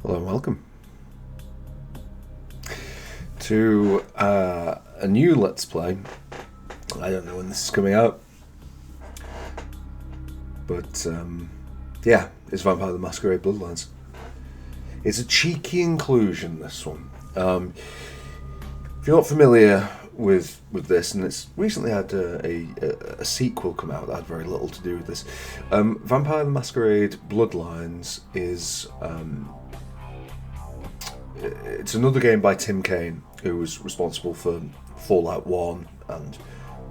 Hello and welcome to a new Let's Play. I don't know when this is coming out, but yeah, it's Vampire the Masquerade Bloodlines. It's a cheeky inclusion, this one. If you're not familiar with this, and it's recently had a sequel come out that had very little to do with this. Vampire the Masquerade Bloodlines is it's another game by Tim Cain, who was responsible for Fallout 1 and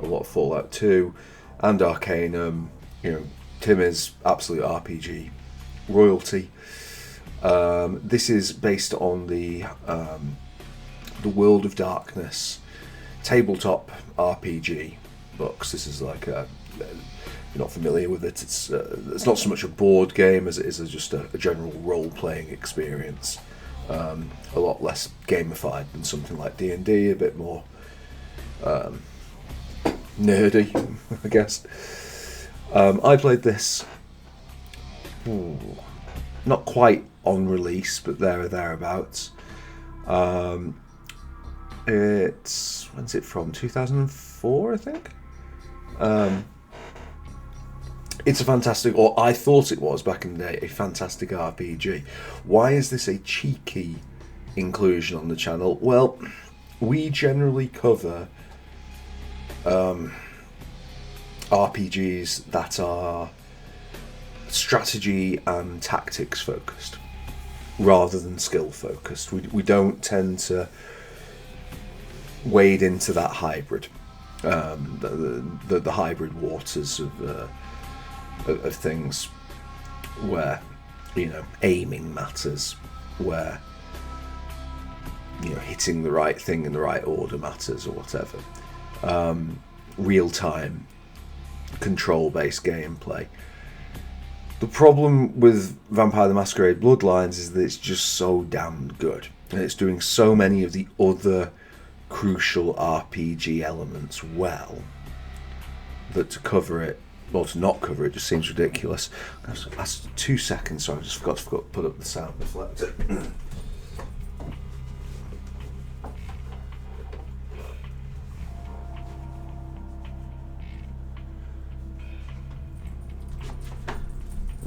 a lot of Fallout 2 and Arcanum. Tim is absolute RPG royalty. This is based on the World of Darkness tabletop RPG books. This is like if you're not familiar with it, it's not so much a board game as it is just a general role-playing experience. A lot less gamified than something like D&D, a bit more nerdy, I guess. I played this not quite on release, but there or thereabouts. When's it from? 2004, I think. It's a fantastic, or I thought it was back in the day, a fantastic RPG. Why is this a cheeky inclusion on the channel? Well, we generally cover RPGs that are strategy and tactics focused rather than skill focused. We don't tend to wade into that hybrid, the hybrid waters of things where aiming matters, where hitting the right thing in the right order matters, or whatever. Real-time control-based gameplay. The problem with Vampire the Masquerade Bloodlines is that it's just so damn good, and it's doing so many of the other crucial RPG elements well, that to cover it, or to not cover it, just seems ridiculous. That's 2 seconds, so I just forgot to put up the sound reflector.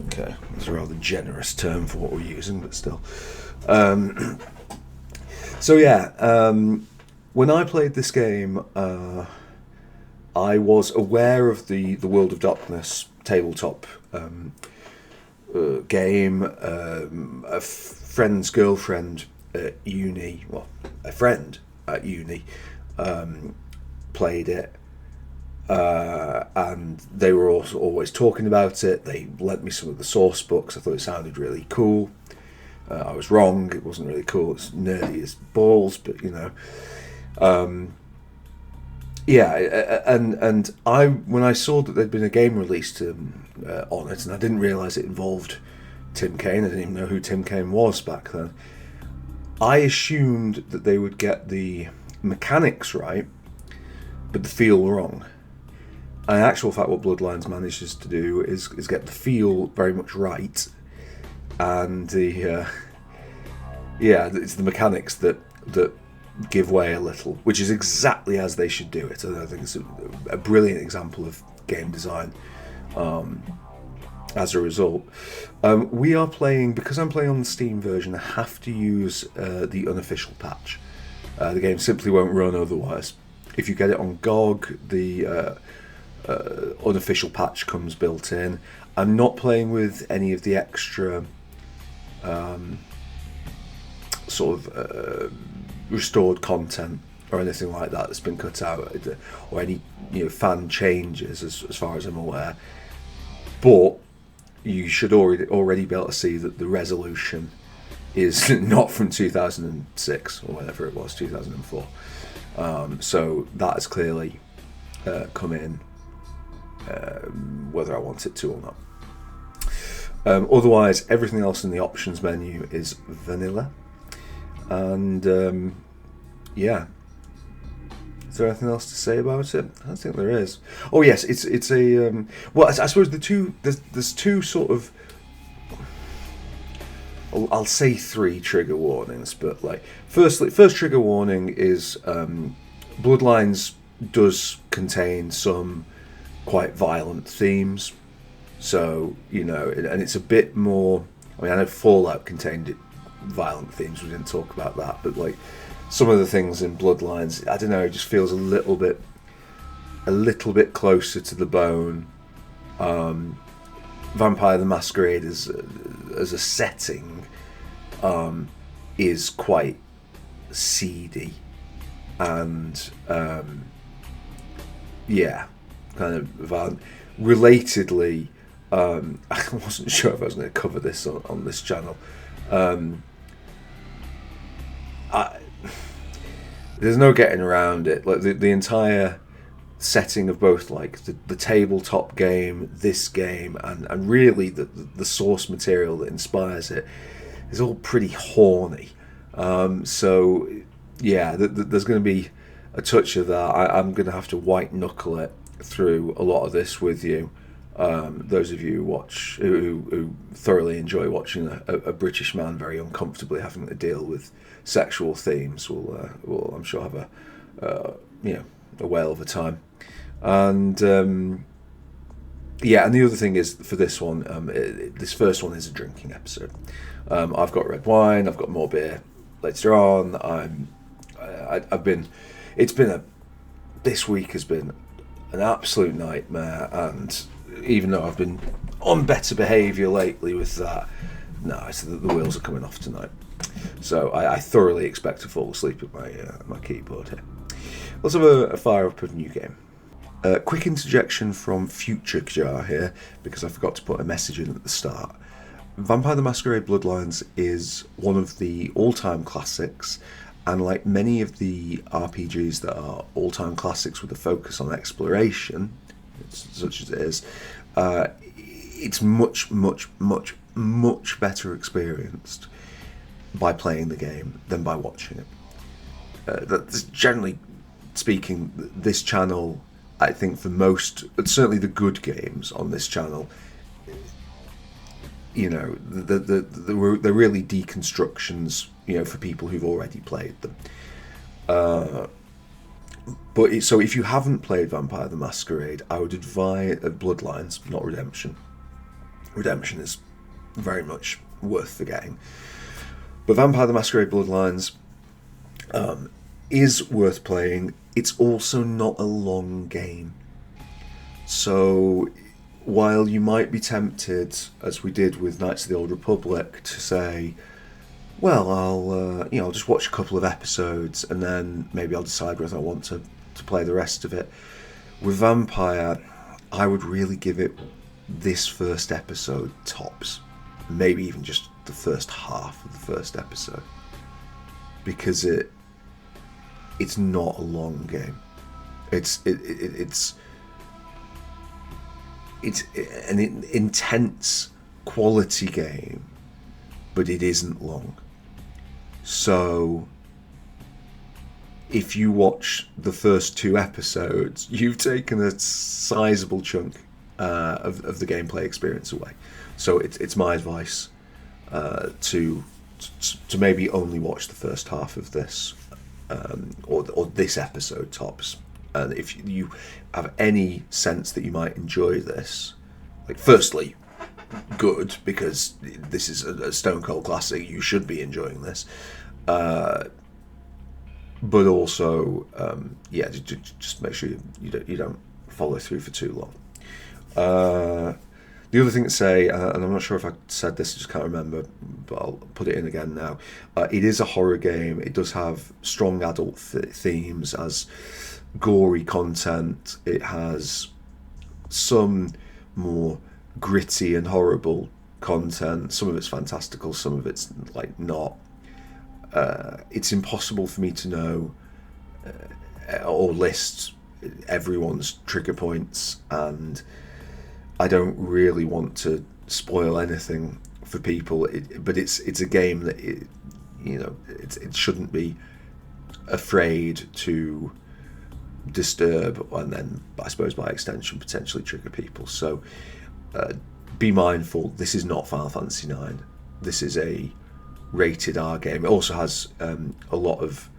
Okay, that's a rather generous term for what we're using, but still. So yeah, when I played this game, I was aware of the World of Darkness tabletop game. A friend's girlfriend at uni, well, a friend at uni, played it. And they were also always talking about it. They lent me some of the source books. I thought it sounded really cool. I was wrong. It wasn't really cool. It's nerdy as balls, but yeah. And I, when I saw that there'd been a game released on it, and I didn't realise it involved Tim Cain. I didn't even know who Tim Cain was back then. I assumed that they would get the mechanics right, but the feel wrong. In actual fact, what Bloodlines manages to do is get the feel very much right, and it's the mechanics that give way a little, which is exactly as they should do it. I think it's a brilliant example of game design. As a result, we are playing, because I'm playing on the Steam version, I have to use the unofficial patch. The game simply won't run otherwise. If you get it on GOG, the unofficial patch comes built in. I'm not playing with any of the extra restored content or anything like that that's been cut out, or any fan changes as far as I'm aware. But you should already be able to see that the resolution is not from 2006 or whatever it was, 2004. So that has clearly come in, whether I want it to or not. Otherwise, everything else in the options menu is vanilla. And yeah, is there anything else to say about it? I don't think there is. Oh yes, it's a well, I suppose there's two sort of I'll say 3 trigger warnings, but like first trigger warning is Bloodlines does contain some quite violent themes, so and it's a bit more. I mean, I know Fallout contained violent themes. We didn't talk about that, but like some of the things in Bloodlines, I don't know, it just feels a little bit closer to the bone. Vampire the Masquerade as a setting is quite seedy and kind of violent. Relatedly, I wasn't sure if I was going to cover this on this channel. There's no getting around it. Like the entire setting of both like the tabletop game, this game, and really the source material that inspires it is all pretty horny. So yeah, there's going to be a touch of that. I'm going to have to white knuckle it through a lot of this with you. Those of you who thoroughly enjoy watching a British man very uncomfortably having to deal with sexual themes will I'm sure have a whale of a time. And and the other thing is for this one, this first one is a drinking episode. I've got red wine, I've got more beer later on. This week has been an absolute nightmare, and even though I've been on better behaviour lately with that, the wheels are coming off tonight. So I thoroughly expect to fall asleep at my keyboard here. Let's have a fire up of new game. Quick interjection from Future Jar here, because I forgot to put a message in at the start. Vampire the Masquerade Bloodlines is one of the all-time classics, and like many of the RPGs that are all-time classics with a focus on exploration, such as it is, it's much, much, much, much better experienced by playing the game than by watching it. That's generally speaking, this channel, I think for most, certainly the good games on this channel, they're really deconstructions, for people who've already played them. So if you haven't played Vampire the Masquerade, I would advise Bloodlines, not Redemption. Redemption is very much worth the getting. But Vampire the Masquerade Bloodlines is worth playing. It's also not a long game. So while you might be tempted, as we did with Knights of the Old Republic, to say, well, I'll just watch a couple of episodes and then maybe I'll decide whether I want to play the rest of it. With Vampire, I would really give it this first episode tops. Maybe even just the first half of the first episode. Because it's not a long game. It's an intense quality game, but it isn't long. So if you watch the first 2 episodes, you've taken a sizable chunk of the gameplay experience away. So it's my advice to maybe only watch the first half of this, or this episode tops. And if you have any sense that you might enjoy this, like, firstly, good, because this is a stone cold classic, you should be enjoying this, but also just make sure you don't follow through for too long. The other thing to say, and I'm not sure if I said this, I just can't remember, but I'll put it in again now. It is a horror game. It does have strong adult themes, as gory content. It has some more gritty and horrible content. Some of it's fantastical, some of it's like not. It's impossible for me to know or list everyone's trigger points, and I don't really want to spoil anything for people. But it's a game that it shouldn't be afraid to disturb, and then I suppose by extension potentially trigger people. So be mindful. This is not Final Fantasy IX. This is a rated R game. It also has a lot of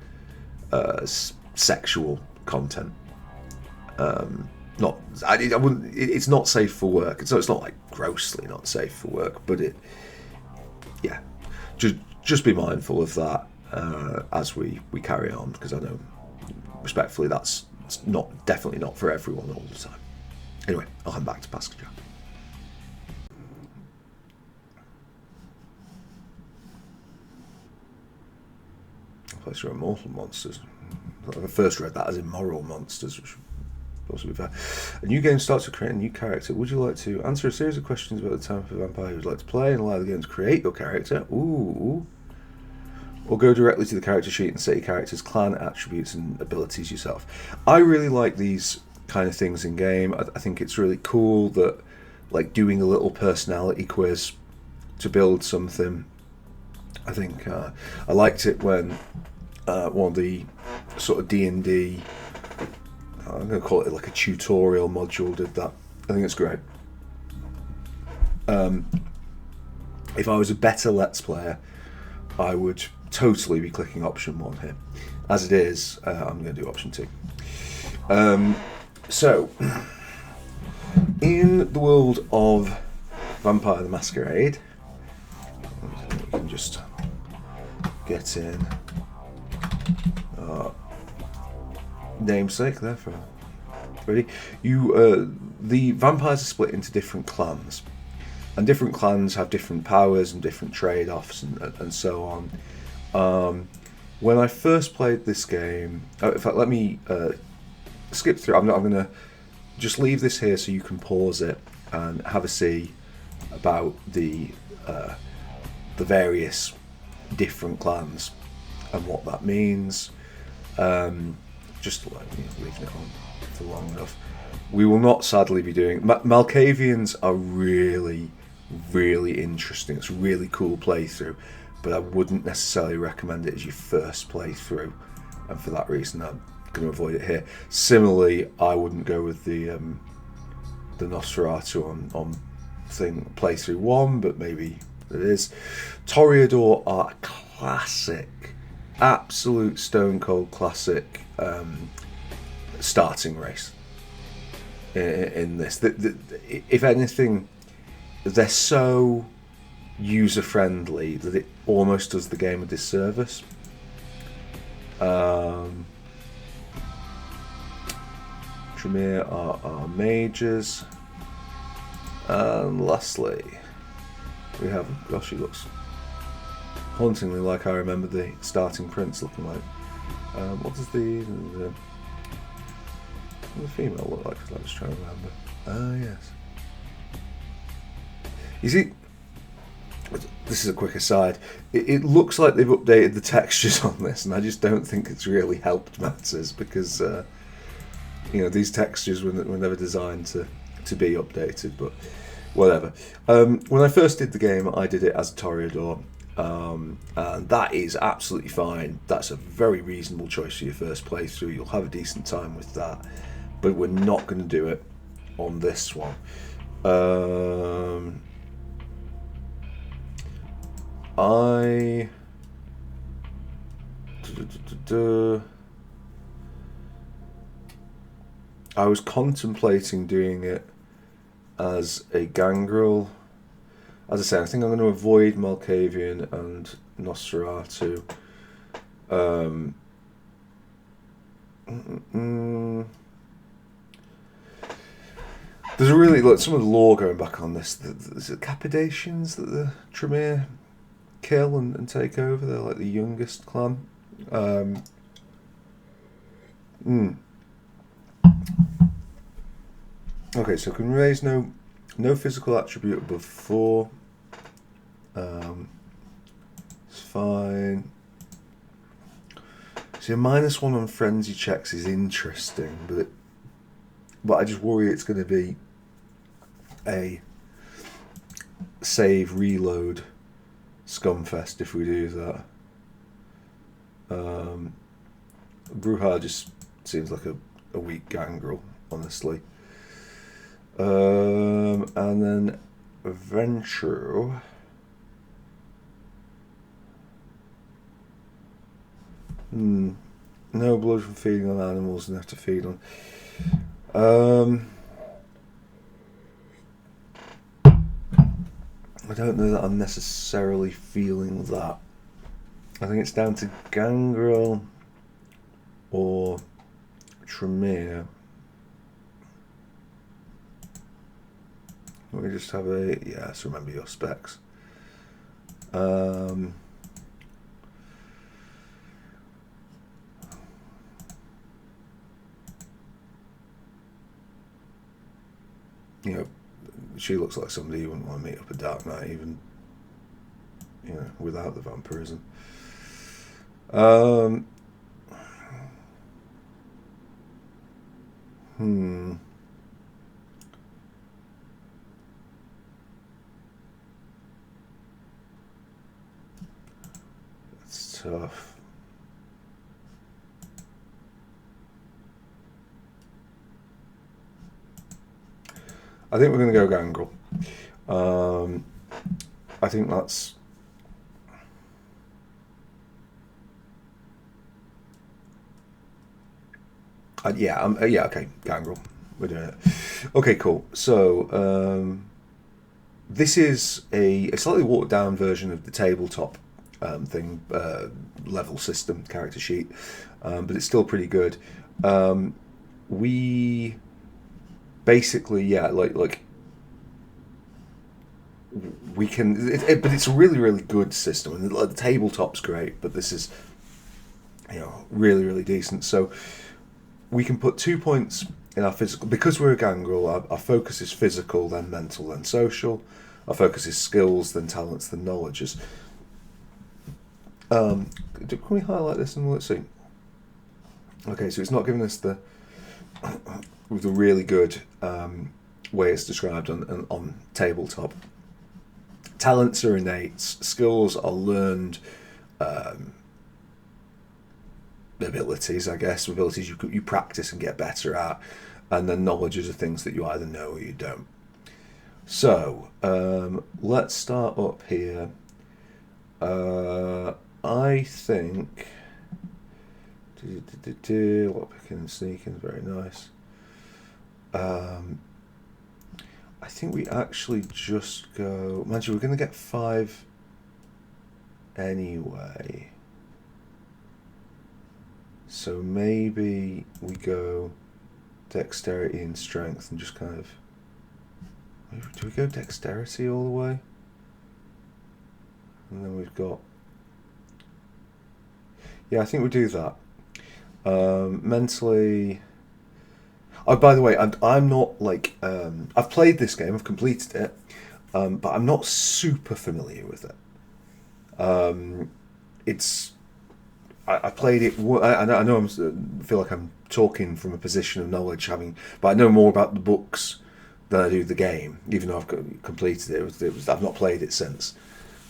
sexual content. I wouldn't. It's not safe for work. So it's not like grossly not safe for work, but yeah. Just be mindful of that as we carry on, because I know, respectfully, that's definitely not for everyone all the time. Anyway, I'll hand back to Pascal. Place for immortal monsters. I first read that as immoral monsters, which would also be fair. A new game starts to create a new character. Would you like to answer a series of questions about the type of vampire you would like to play and allow the game to create your character? Ooh. Or go directly to the character sheet and set your character's clan attributes and abilities yourself. I really like these kind of things in game. I think it's really cool that, like, doing a little personality quiz to build something. I think I liked it when one of the sort of D&D, I'm going to call it like a tutorial module, did that. I think it's great. If I was a better Let's Player, I would totally be clicking option 1 here. As it is, I'm going to do option 2. So, in the world of Vampire the Masquerade, you can just get in namesake there for ready. The vampires are split into different clans, and different clans have different powers and different trade-offs and so on. When I first played this game, in fact, let me skip through. I'm going to just leave this here so you can pause it and have a see about the various different clans and what that means. Just leaving it on for long enough. We will not sadly be doing Malkavians are really, really interesting. It's a really cool playthrough, but I wouldn't necessarily recommend it as your first playthrough, and for that reason I'm going to avoid it here. Similarly, I wouldn't go with the Nosferatu on playthrough 1, but maybe it is. Toreador are a classic, absolute stone cold classic starting race in this. If anything, they're so user friendly that it almost does the game a disservice. Tremere are our mages, and lastly we have, gosh, he looks hauntingly like I remember the starting prince looking like. What does the female look like? I'm just trying to remember. Yes. You see, this is a quick aside. It looks like they've updated the textures on this, and I just don't think it's really helped matters, because these textures were never designed to be updated. But whatever. When I first did the game, I did it as a Toreador. And that is absolutely fine. That's a very reasonable choice for your first playthrough. You'll have a decent time with that, but we're not going to do it on this one. I was contemplating doing it as a gangrel. As I say, I think I'm going to avoid Malkavian and Nosferatu. There's a really, like, some of the lore going back on this. Is it Capadacians that the Tremere kill and take over? They're like the youngest clan. Okay, so can raise no physical attribute above 4. It's fine. See, a -1 on frenzy checks is interesting, but I just worry it's going to be a save reload scumfest if we do that. Bruja just seems like a weak gangrel, honestly. And then Ventru. No blood from feeding on animals and have to feed on. I don't know that I'm necessarily feeling that. I think it's down to Gangrel or Tremere. Let me just have a... Yes, remember your specs. You know, she looks like somebody you wouldn't want to meet up a Dark Knight, even, you know, without the vampirism. It's tough. I think we're going to go Gangrel. I think that's... yeah, okay, Gangrel. We're doing it. Okay, cool. So, this is a slightly watered down version of the tabletop thing, level system, character sheet, but it's still pretty good. We basically, like we can, but it's a really, really good system, and the tabletop's great, but this is, you know, really, really decent. So we can put 2 points in our physical, because we're a Gangrel. Our focus is physical, then mental, then social. Our focus is skills, then talents, then knowledges. Can we highlight this and let's see? Okay, so it's not giving us the really good way it's described on tabletop. Talents are innate, skills are learned abilities, I guess, abilities you practice and get better at, and then knowledges are things that you either know or you don't. So let's start up here. I think lockpicking and sneaking is very nice. I think we actually just go... Mind you, we're going to get 5 anyway. So maybe we go dexterity and strength and just kind of... Do we go dexterity all the way? And then we've got... Yeah, I think we do that. Mentally... Oh, by the way, I'm not like... I've played this game, I've completed it, but I'm not super familiar with it. It's... I played it... I know I feel like I'm talking from a position of knowledge, but I know more about the books than I do the game, even though I've completed it. I've not played it since.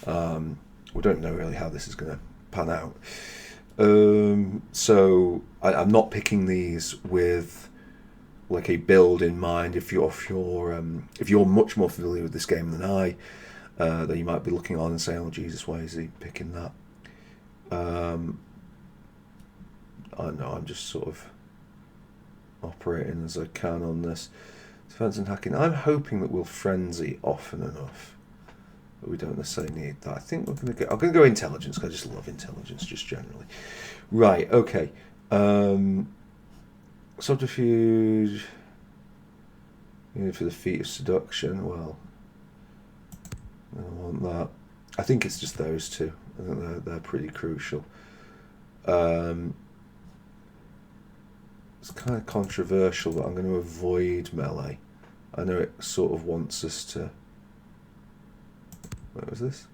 We don't know really how this is going to pan out. So I'm not picking these with like a build in mind. If you're much more familiar with this game than I, then you might be looking on and saying, "Oh Jesus, why is he picking that?" I know I'm just sort of operating as I can on this. Defense and hacking. I'm hoping that we'll frenzy often enough, but we don't necessarily need that. I think I'm going to go intelligence, because I just love intelligence, just generally. Right, okay. Subterfuge. For the feat of seduction. Well, I don't want that. I think it's just those two. I think they're pretty crucial. It's kind of controversial, but I'm going to avoid melee. I know it sort of wants us to... What was this?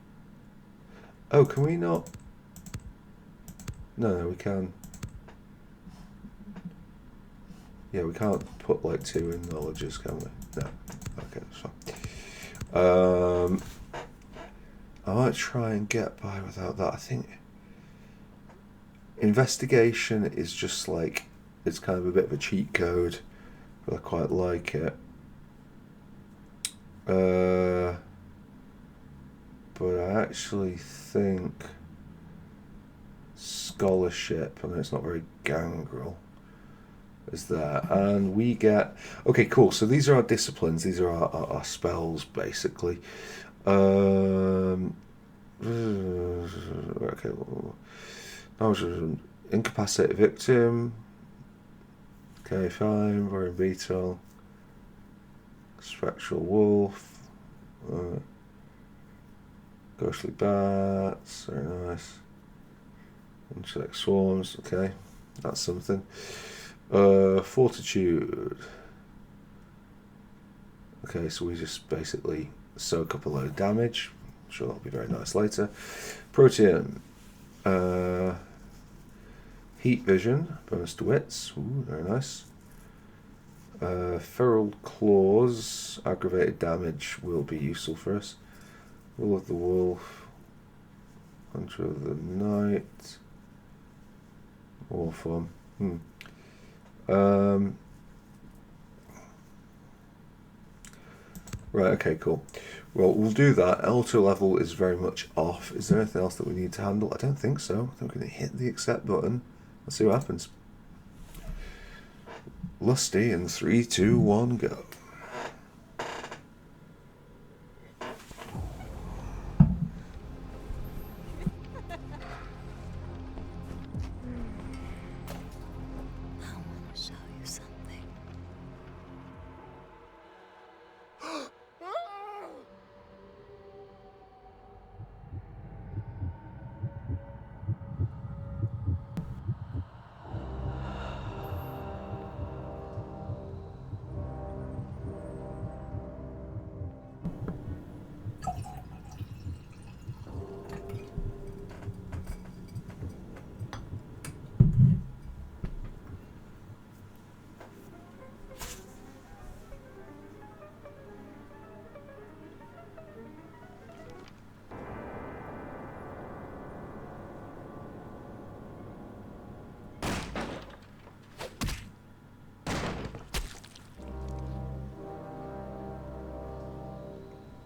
Oh, can we not? No, we can. Yeah, we can't put like 2 in knowledges, can we? No. Okay, that's fine. I might try and get by without that. I think investigation is just like, it's kind of a bit of a cheat code, but I quite like it. But I actually think scholarship. I mean, it's not very gangrel. Is there? And we get... Okay, cool. So these are our disciplines. These are our spells, basically. Okay. Incapacitate victim. Okay, fine. Roaring beetle. Spectral wolf. Ghostly bats. Very nice. Insect swarms. Okay, that's something. Fortitude. Okay, so we just basically soak up a load of damage. I'm sure that'll be very nice later. Protean. Heat vision. Bonus to wits. Ooh, very nice. Feral claws. Aggravated damage will be useful for us. Will of the wolf. Hunter of the night. War form. Right, okay, cool. Well, we'll do that. Auto level is very much off. Is there anything else that we need to handle? I don't think so. I think we're going to hit the accept button. Let's see what happens. Lusty in 3, 2, 1, go.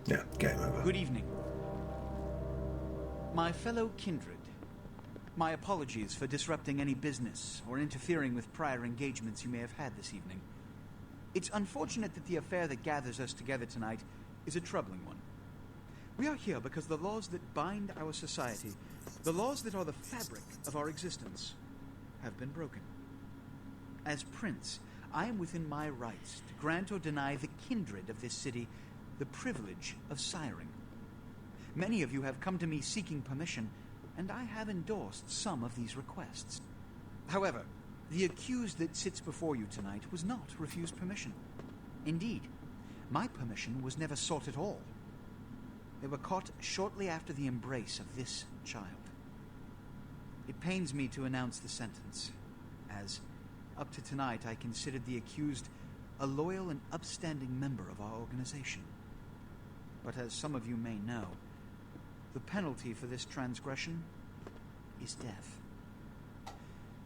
Yeah, game over. Good evening. My fellow kindred, my apologies for disrupting any business or interfering with prior engagements you may have had this evening. It's unfortunate that the affair that gathers us together tonight is a troubling one. We are here because the laws that bind our society, the laws that are the fabric of our existence, have been broken. As Prince, I am within my rights to grant or deny the kindred of this city the privilege of siring. Many of you have come to me seeking permission, and I have endorsed some of these requests. However, the accused that sits before you tonight was not refused permission. Indeed, my permission was never sought at all. They were caught shortly after the embrace of this child. It pains me to announce the sentence, as up to tonight I considered the accused a loyal and upstanding member of our organization. But as some of you may know, the penalty for this transgression is death.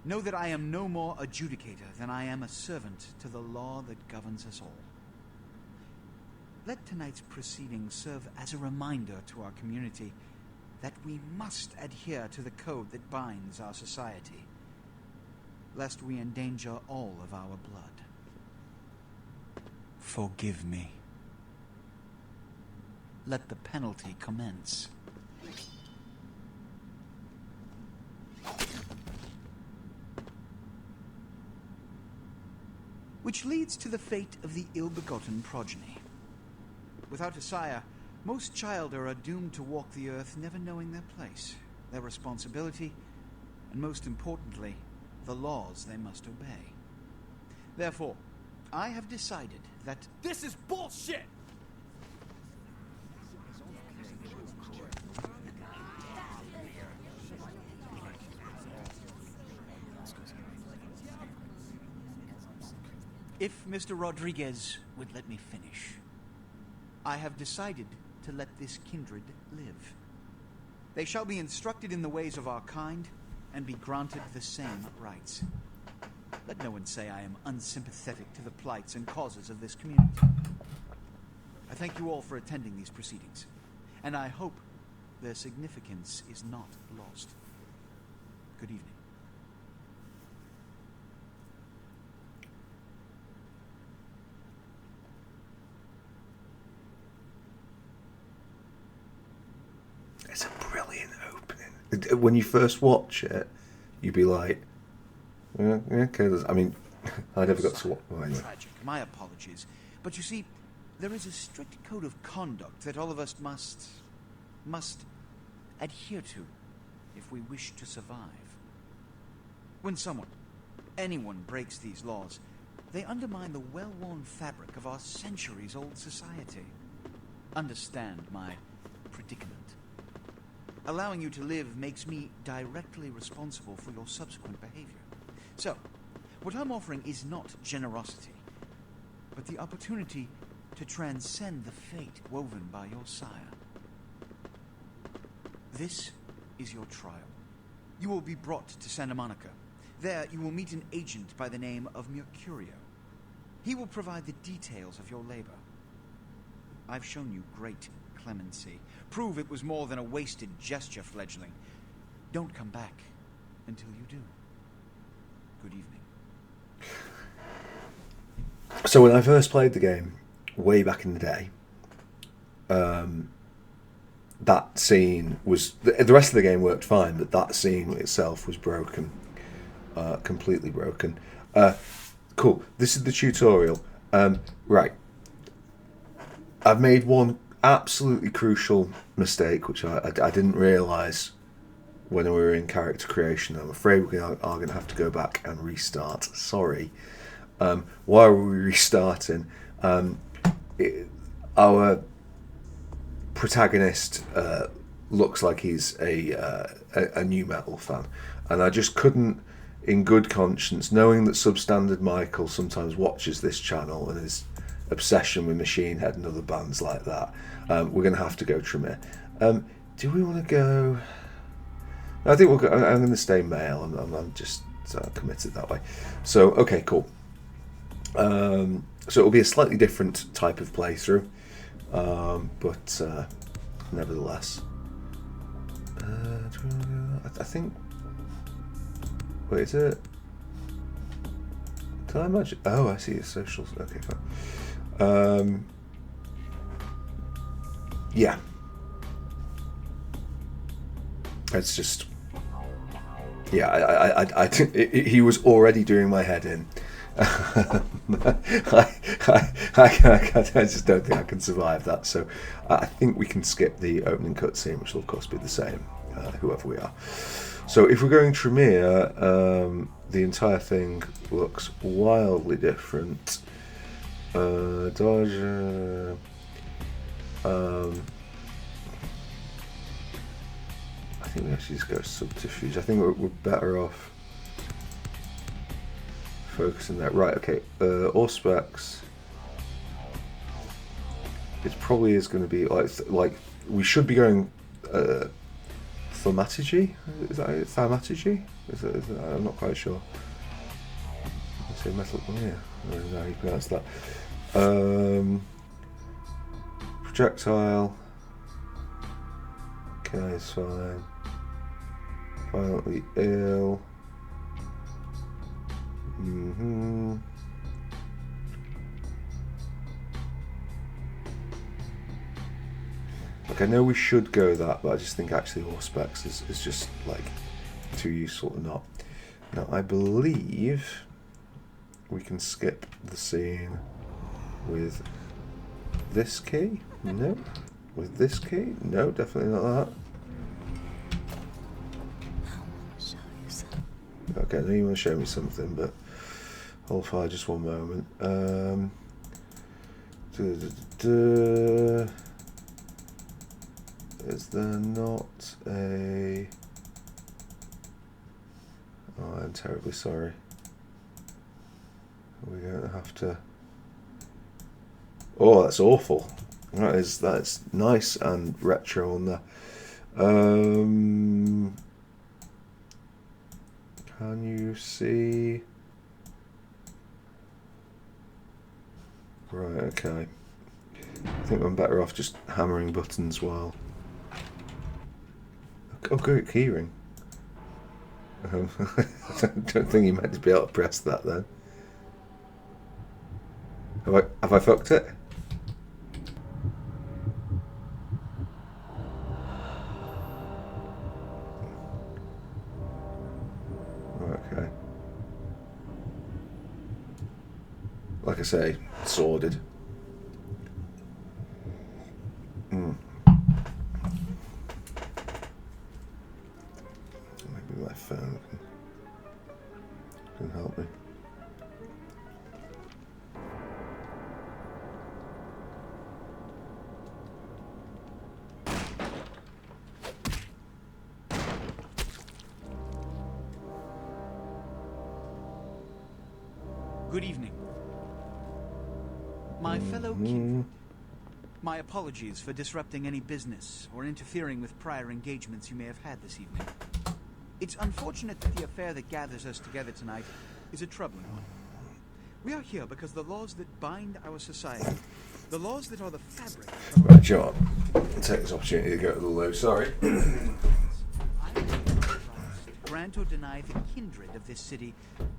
Know that I am no more adjudicator than I am a servant to the law that governs us all. Let tonight's proceedings serve as a reminder to our community that we must adhere to the code that binds our society, lest we endanger all of our blood. Forgive me. Let the penalty commence. Which leads to the fate of the ill-begotten progeny. Without a sire, most childer are doomed to walk the earth never knowing their place, their responsibility, and most importantly, the laws they must obey. Therefore, I have decided that... This is bullshit! If Mr. Rodriguez would let me finish, I have decided to let this kindred live. They shall be instructed in the ways of our kind and be granted the same rights. Let no one say I am unsympathetic to the plights and causes of this community. I thank you all for attending these proceedings, and I hope their significance is not lost. Good evening. It's a brilliant opening. When you first watch it, you'd be like, yeah, okay. I mean, I never got to watch. Well, anyway. Tragic. My apologies. But you see, there is a strict code of conduct that all of us must adhere to if we wish to survive. When anyone breaks these laws, they undermine the well-worn fabric of our centuries-old society. Understand my predicament. Allowing you to live makes me directly responsible for your subsequent behavior. So, what I'm offering is not generosity, but the opportunity to transcend the fate woven by your sire. This is your trial. You will be brought to Santa Monica. There you will meet an agent by the name of Mercurio. He will provide the details of your labor. I've shown you great clemency. Prove it was more than a wasted gesture, fledgling. Don't come back until you do. Good evening. So when I first played the game, way back in the day, that scene was... The rest of the game worked fine, but that scene itself was broken. Completely broken. Cool. This is the tutorial. Right. I've made one absolutely crucial mistake, which I didn't realise when we were in character creation. I'm afraid we are going to have to go back and restart. Sorry. Why are we restarting? Our protagonist looks like he's a new metal fan, and I just couldn't, in good conscience, knowing that Substandard Michael sometimes watches this channel and his obsession with Machine Head and other bands like that, we're going to have to go Tremere. Do we want to go? I think we'll go. I'm going to stay male. I'm just committed that way. So okay, cool. So it'll be a slightly different type of playthrough, but nevertheless, I think. Wait, is it? Can I imagine? Oh, I see. It's socials. Okay, fine. Yeah. It's just. Yeah, he was already doing my head in. I just don't think I can survive that. So I think we can skip the opening cutscene, which will of course be the same, whoever we are. So if we're going Tremere, the entire thing looks wildly different. Dodge. I think we actually just go subterfuge. I think we're better off focusing that. Right, okay. Auspex. It probably is going to be like we should be going thaumaturgy. Is that it? Thaumaturgy? Is that, I'm not quite sure. I say metal. Oh yeah, I don't know how you pronounce that. Projectile. Okay, it's fine. Violently ill. Like, I know we should go that, but I just think actually Auspex is just like too useful to not. Now I believe we can skip the scene with this key. No. With this key? No, definitely not that. Okay, I know you want to show me something, but hold fire just one moment. Is there not a... Oh, I'm terribly sorry. We're going to have to... Oh, that's awful. That's nice and retro on there. Can you see? Right, okay. I think I'm better off just hammering buttons while... Oh, great keyring. I don't think you meant to be able to press that then. Have I fucked it? Okay. Like I say, sordid. Maybe my phone can help me. Good evening. My fellow kindred. My apologies for disrupting any business or interfering with prior engagements you may have had this evening. It's unfortunate that the affair that gathers us together tonight is a troubling one. We are here because the laws that bind our society, the laws that are the fabric of Right, John. I'll take this opportunity to go to the loo, sorry. grant or deny the kindred of this city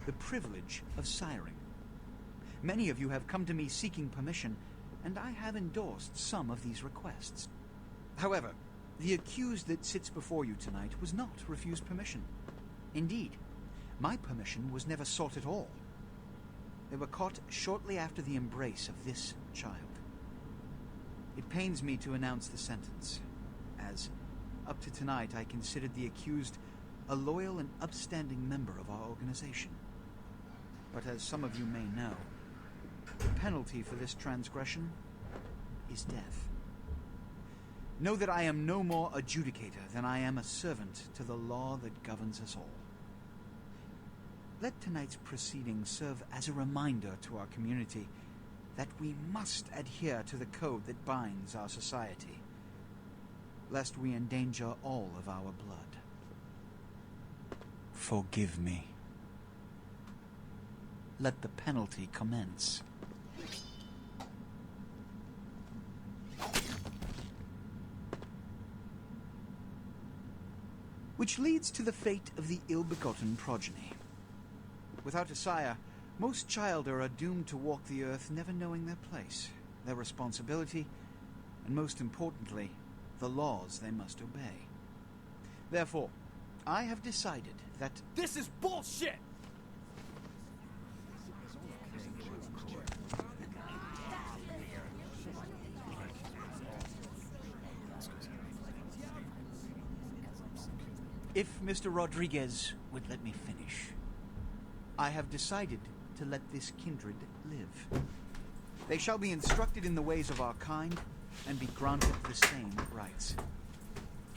the privilege of siring. Many of you have come to me seeking permission, and I have endorsed some of these requests. However, the accused that sits before you tonight was not refused permission. Indeed, my permission was never sought at all. They were caught shortly after the embrace of this child. It pains me to announce the sentence, as up to tonight I considered the accused a loyal and upstanding member of our organization. But as some of you may know, the penalty for this transgression is death. Know that I am no more adjudicator than I am a servant to the law that governs us all. Let tonight's proceedings serve as a reminder to our community that we must adhere to the code that binds our society, lest we endanger all of our blood. Forgive me. Let the penalty commence. Which leads to the fate of the ill-begotten progeny. Without a sire, most childer are doomed to walk the earth never knowing their place, their responsibility, and most importantly, the laws they must obey. Therefore, I have decided that... This is bullshit! If Mr. Rodriguez would let me finish, I have decided to let this kindred live. They shall be instructed in the ways of our kind and be granted the same rights.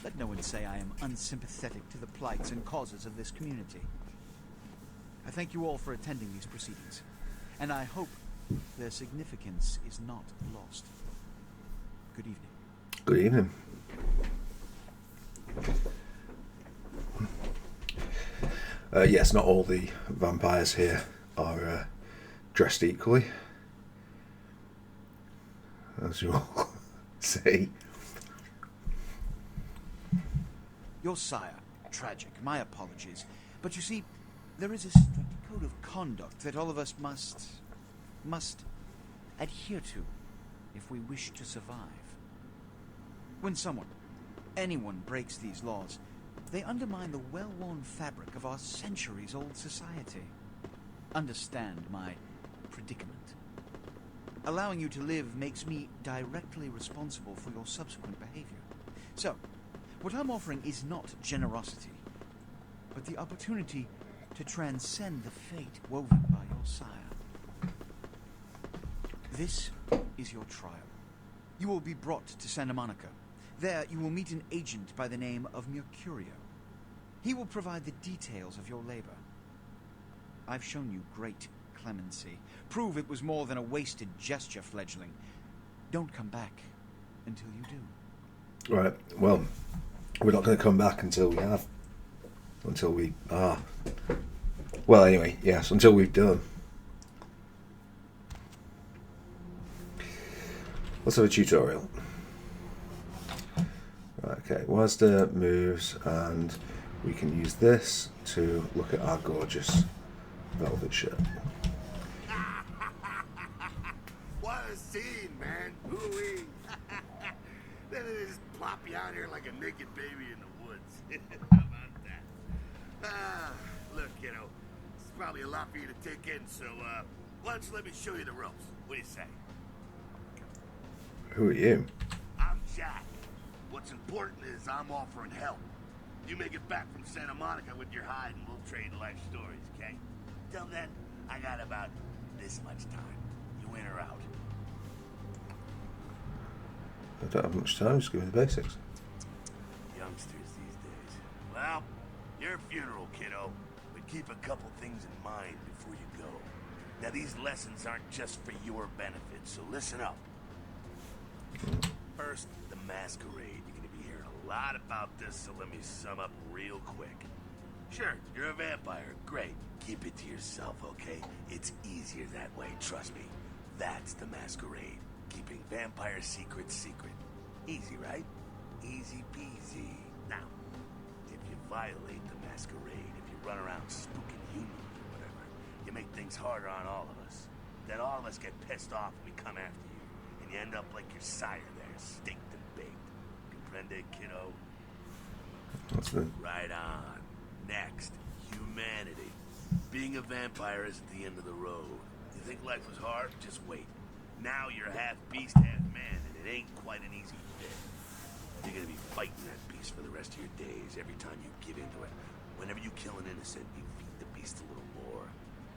Let no one say I am unsympathetic to the plights and causes of this community. I thank you all for attending these proceedings, and I hope their significance is not lost. Good evening. Good evening. Yes, not all the vampires here are dressed equally, as you all see. Your sire, tragic, my apologies. But you see, there is a strict code of conduct that all of us must adhere to if we wish to survive. When anyone breaks these laws, they undermine the well-worn fabric of our centuries-old society. Understand my predicament. Allowing you to live makes me directly responsible for your subsequent behavior. So, what I'm offering is not generosity, but the opportunity to transcend the fate woven by your sire. This is your trial. You will be brought to Santa Monica. There, you will meet an agent by the name of Mercurio. He will provide the details of your labor. I've shown you great clemency. Prove it was more than a wasted gesture, fledgling. Don't come back until you do. Right, well, we're not going to come back until we have. Until we are. Well, anyway, yes, until we've done. Let's have a tutorial. Okay, WASD moves and we can use this to look at our gorgeous velvet shirt. What a scene, man. Ooh-wee. Then they just plop you out here like a naked baby in the woods. How about that? Look, kiddo, it's probably a lot for you to take in, so, why don't you let me show you the ropes? What do you say? Who are you? I'm Jack. What's important is I'm offering help. You make it back from Santa Monica with your hide and we'll trade life stories, okay? Till then, I got about this much time. You in or out? I don't have much time, just give me the basics. Youngsters these days. Well, your funeral, kiddo. But keep a couple things in mind before you go. Now, these lessons aren't just for your benefit, so listen up. First, the Masquerade. You're gonna be hearing a lot about this, so let me sum up real quick. Sure, you're a vampire. Great. Keep it to yourself, okay? It's easier that way, trust me. That's the Masquerade. Keeping vampire secrets secret. Easy, right? Easy peasy. Now, if you violate the Masquerade, if you run around spooking humans or whatever, you make things harder on all of us. Then all of us get pissed off and we come after you. And you end up like your sire there, staked and baked. Comprende, kiddo? That's the... Right on. Next, humanity. Being a vampire isn't the end of the road. You think life was hard? Just wait. Now you're half beast, half man, and it ain't quite an easy fit. You're gonna be fighting that beast for the rest of your days every time you give into it. Whenever you kill an innocent, you feed the beast a little more,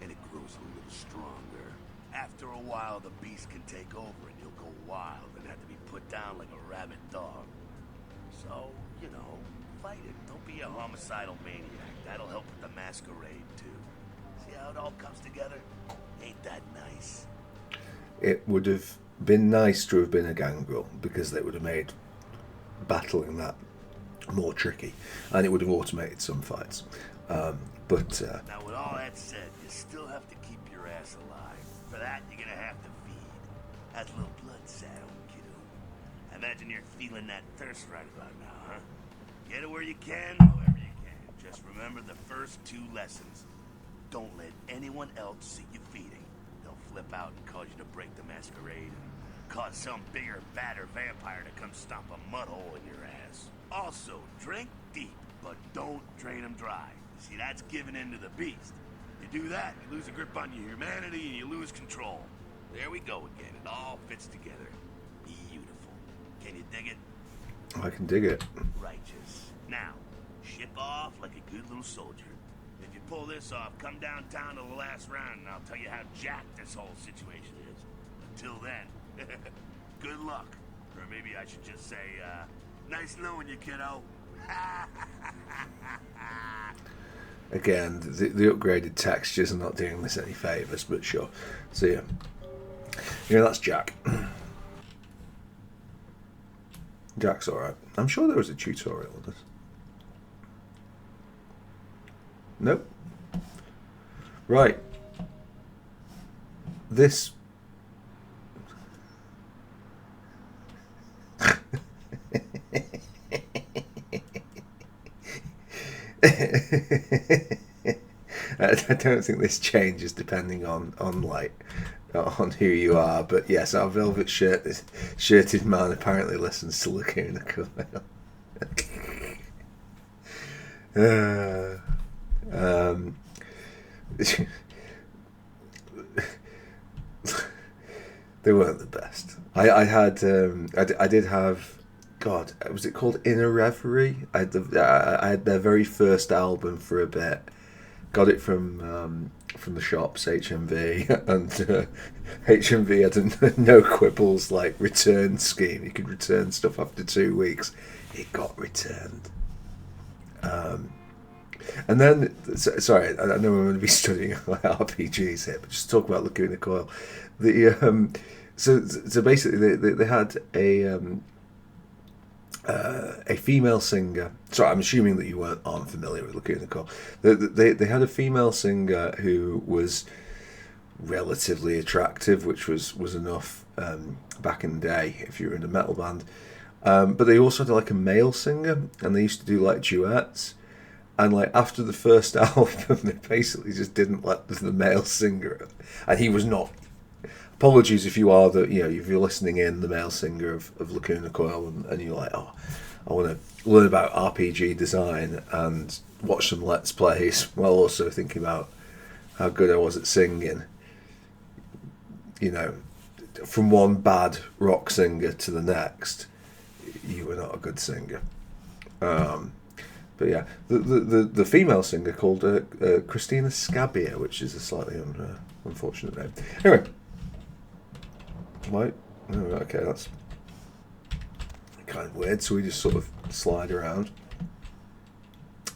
and it grows a little stronger. After a while, the beast can take over, and you'll go wild and have to be put down like a rabid dog. So, you know, fight it. Don't be a homicidal maniac. That'll help with the Masquerade, too. See how it all comes together? Ain't that nice? It would have been nice to have been a gangrel, because they would have made battling that more tricky, and it would have automated some fights. But now, with all that said, you still have to keep your ass alive. For that, you're gonna have to feed. That's a little blood sound, kiddo. I imagine you're feeling that thirst right about now, huh? Get it where you can, however you can. Just remember the first two lessons. Don't let anyone else see you feeding. Flip out and cause you to break the Masquerade and cause some bigger, badder vampire to come stomp a mud hole in your ass. Also, drink deep, but don't drain them dry. See, that's giving in to the beast. You do that, you lose a grip on your humanity and you lose control. There we go again. It all fits together. Beautiful. Can you dig it? I can dig it. Righteous. Now, ship off like a good little soldier. If you pull this off, come downtown to the last round and I'll tell you how jacked this whole situation is. Until then, good luck. Or maybe I should just say, nice knowing you, kiddo. Again, the upgraded textures are not doing this any favours, but sure. So yeah. That's Jack. Jack's alright. I'm sure there was a tutorial of this. Nope. Right. This... I don't think this changes depending on who you are, but yes, our velvet shirted man apparently listens to Lacuna Coil. They weren't the best. I did have, God, was it called Inner Reverie? I had their very first album for a bit. Got it from the shops, HMV, and HMV had a no quibbles like return scheme. You could return stuff after 2 weeks. It got returned. And then, sorry, I know we're going to be studying RPGs here, but just talk about Lacuna Coil. So basically, they had a female singer. Sorry, I'm assuming that you aren't familiar with Lacuna Coil. They had a female singer who was relatively attractive, which was enough back in the day if you were in a metal band. But they also had like a male singer, and they used to do like duets. And like after the first album, they basically just didn't let the male singer, and he was not. Apologies if you are if you're listening in, the male singer of Lacuna Coil, and you're like, oh, I want to learn about RPG design and watch some Let's Plays while also thinking about how good I was at singing. You know, from one bad rock singer to the next, you were not a good singer. But yeah, the female singer called Christina Scabia, which is a slightly unfortunate name. Anyway, right, okay, that's kind of weird. So we just sort of slide around.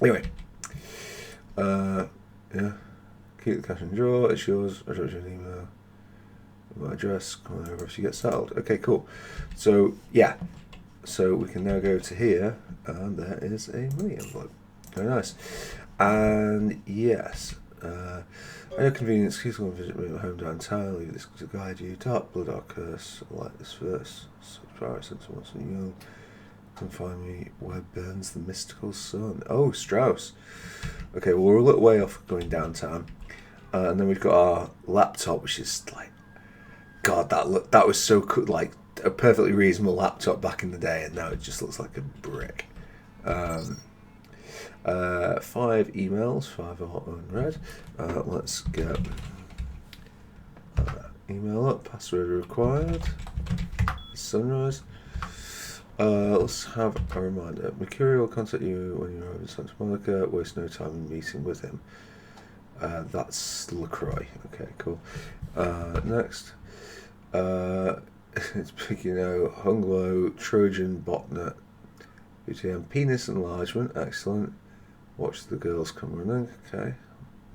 Anyway, yeah, keep the cash in the drawer. It's yours. I dropped you an email. My address. Come on over if you get settled. Okay, cool. So yeah. So we can now go to here, and there is a money envelope. Very nice. And yes, at your convenience, please go and visit me at home downtown. Leave this to guide you. Dark blood or curse. I like this verse. Surprise since once in young. Can find me where burns the mystical sun. Oh, Strauss. Okay, well we're a little way off going downtown, and then we've got our laptop, which is like, God, that was so cool. Like, a perfectly reasonable laptop back in the day, and now it just looks like a brick. 5 emails, 5 are unread. Let's get email up, password required, sunrise. Let's have a reminder. Mercury will contact you when you're over in Santa Monica. Waste no time in meeting with him. That's LaCroix. Okay, cool. Next. It's hung low, Trojan botnet, UTM penis enlargement, excellent. Watch the girls come running. Okay,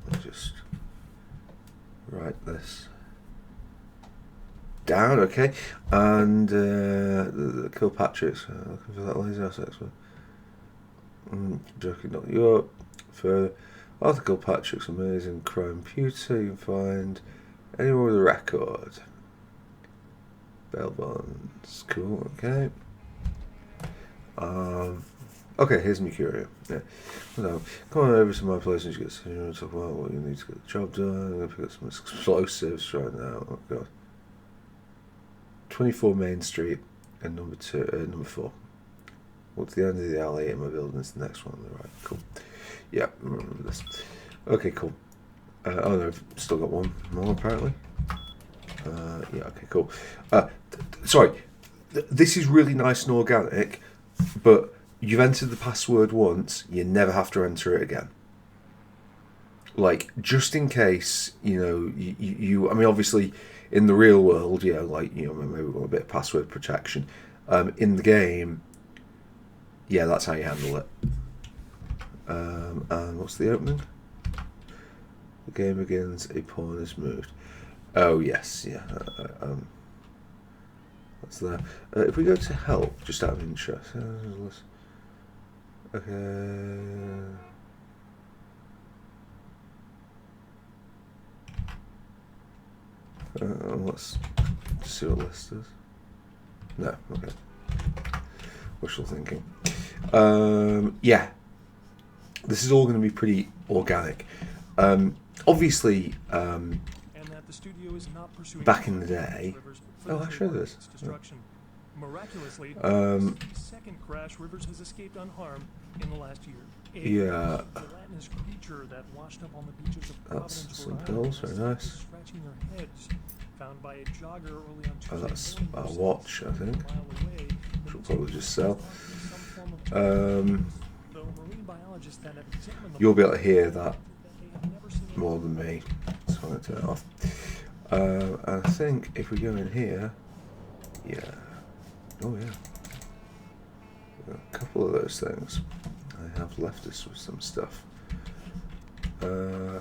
I'll just write this down. Okay, and the Kilpatrick's looking for that lazy ass expert. Joking, not you up. For Arthur Kilpatrick's amazing crime computer, you can find anywhere with a record. Bail bonds, cool, okay. Okay, here's Mercurio. Yeah. So, come on over to my place and you get to talk about what you need to get the job done. I'm going to pick up some explosives right now. Oh, God. 24 Main Street and number 4. What's the end of the alley in my building? It's the next one on the right. Cool. Yeah, remember this. Okay, cool. Oh no, I've still got one more apparently. Yeah, okay, cool. Sorry, this is really nice and organic, but you've entered the password once, you never have to enter it again. Like, just in case, you I mean, obviously, in the real world, maybe we want a bit of password protection. In the game, yeah, that's how you handle it. And what's the opening? The game begins, a pawn is moved. Oh, yes, yeah. That's there. If we go to help, just out of interest. Okay. Let's see what list is. No, okay. Wishful thinking. Yeah. This is all going to be pretty organic. Obviously, back in the day. Oh, I showed this. Miraculously, second crash, Rivers has escaped unharmed in the last year. Yeah. The gelatinous creature that washed up on the beaches of That's Providence, some Rhode pills, Island, very nice. scratching their heads. Found by a jogger early on Tuesday. Oh, that's morning, our just watch, I a think. mile away. Which we'll probably just sell. Some form of You'll marine biologists that have examined the be able to hear that they have never seen more than me, so I'm going to turn it off. And I think if we go in here, yeah. Oh, yeah. A couple of those things. I have left us with some stuff. Yeah.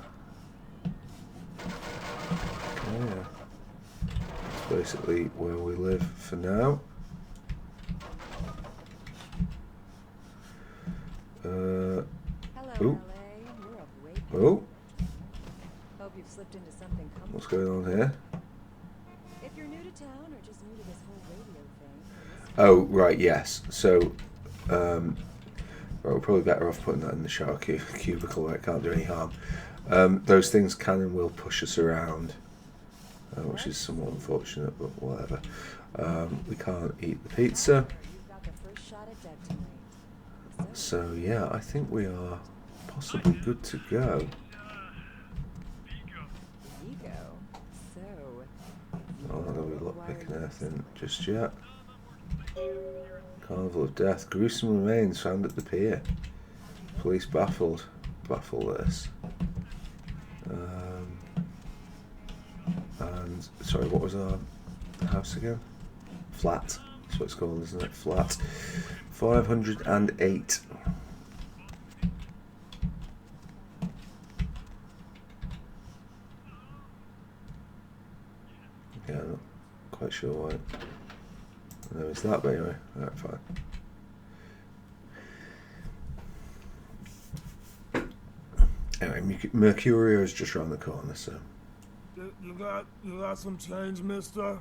That's basically where we live for now. Hello, Ooh. LA. You're up way past. Oh, Hope you've slipped into something comfortable. what's going on here? If you're new to town or just new to this whole radio thing, Oh, right, yes. So, Right, we're probably better off putting that in the shower cubicle where it can't do any harm. Those things can and will push us around, which is somewhat unfortunate, but whatever. We can't eat the pizza. You've got the first shot at deck tonight. So yeah, I think we are possibly good to go. Vigo. So. I'm not going to be lockpicking anything just yet. Carnival of Death. Gruesome remains found at the pier. Police baffled. Baffle this. And sorry, what was our house again? Flat. That's what it's called, isn't it? Flat. 508. Yeah, I'm not quite sure why. No, it's that, but anyway, alright, fine. Anyway, Mercurio is just around the corner, so. You got some change, mister?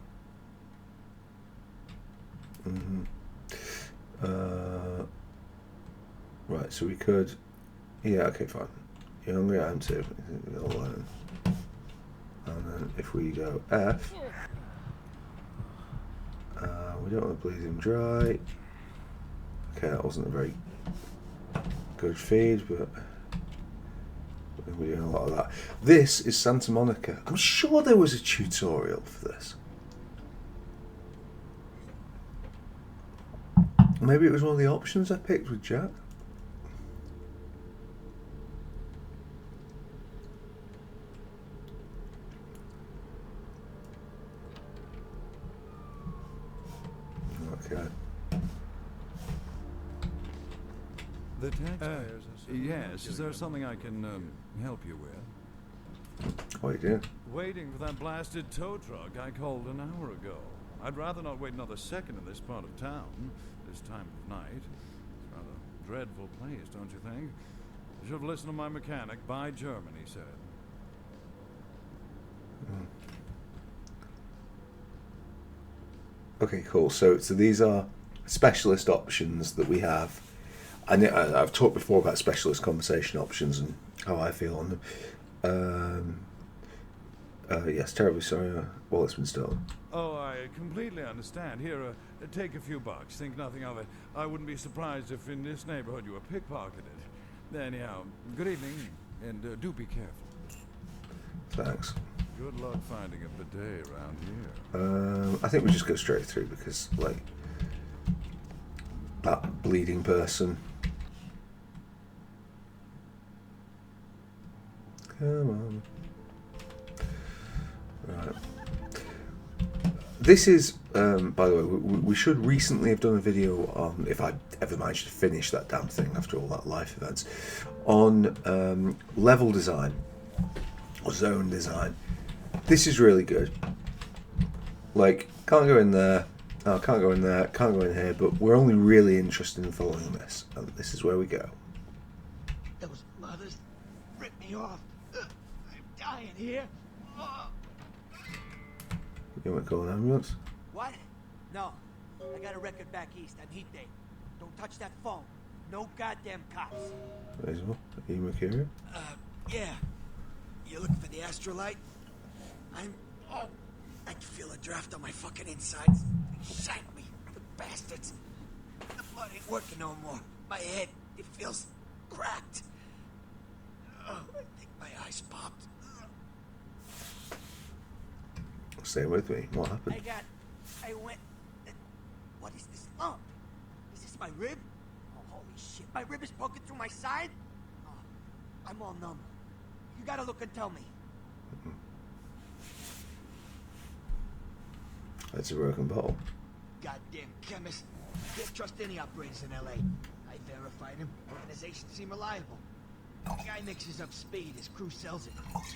Right, so we could. Yeah, okay, fine. You're hungry, I am too. We'll learn. And then if we go F, we don't want to bleed him dry. Okay, that wasn't a very good feed, but we're doing a lot of that. This is Santa Monica. I'm sure there was a tutorial for this. Maybe it was one of the options I picked with Jack. Okay. The taxpayers. Yes, is there something I can help you with? What are you doing? Waiting for that blasted tow truck I called an hour ago. I'd rather not wait another second in this part of town, this time of night. It's rather a dreadful place, don't you think? You should have listened to my mechanic. By German, he said. Okay, cool. So these are specialist options that we have. I've talked before about specialist conversation options and how I feel on them. Yes, terribly sorry. Wallet's been stolen. Oh, I completely understand. Here, take a few bucks. Think nothing of it. I wouldn't be surprised if in this neighborhood you were pickpocketed. Anyhow, good evening, and do be careful. Thanks. Good luck finding a bidet around here. I think we just go straight through because, like, that bleeding person. Come on. Right. This is, by the way, we should recently have done a video on, if I ever managed to finish that damn thing after all that life events, on level design or zone design. This is really good. Like, can't go in there, can't go in there, can't go in here, but we're only really interested in following this, and this is where we go. Those mothers ripped me off. I'm dying here. You want to call an ambulance? What? No. I got a record back east on heat day. Don't touch that phone. No goddamn cops. Reasonable. Are you Mercurio? Yeah. You looking for the astrolite? I can feel a draft on my fucking insides. They shanked me, the bastards. The blood ain't working no more. My head, it feels cracked. Oh, I think my eyes popped. Stay with me. What happened? I went... What is this lump? Is this my rib? Oh, holy shit. My rib is poking through my side? Oh, I'm all numb. You gotta look and tell me. That's a broken bottle. Goddamn chemist. Can't trust any operators in L.A. I verified him. Organization seem reliable. The guy mixes up speed. His crew sells it.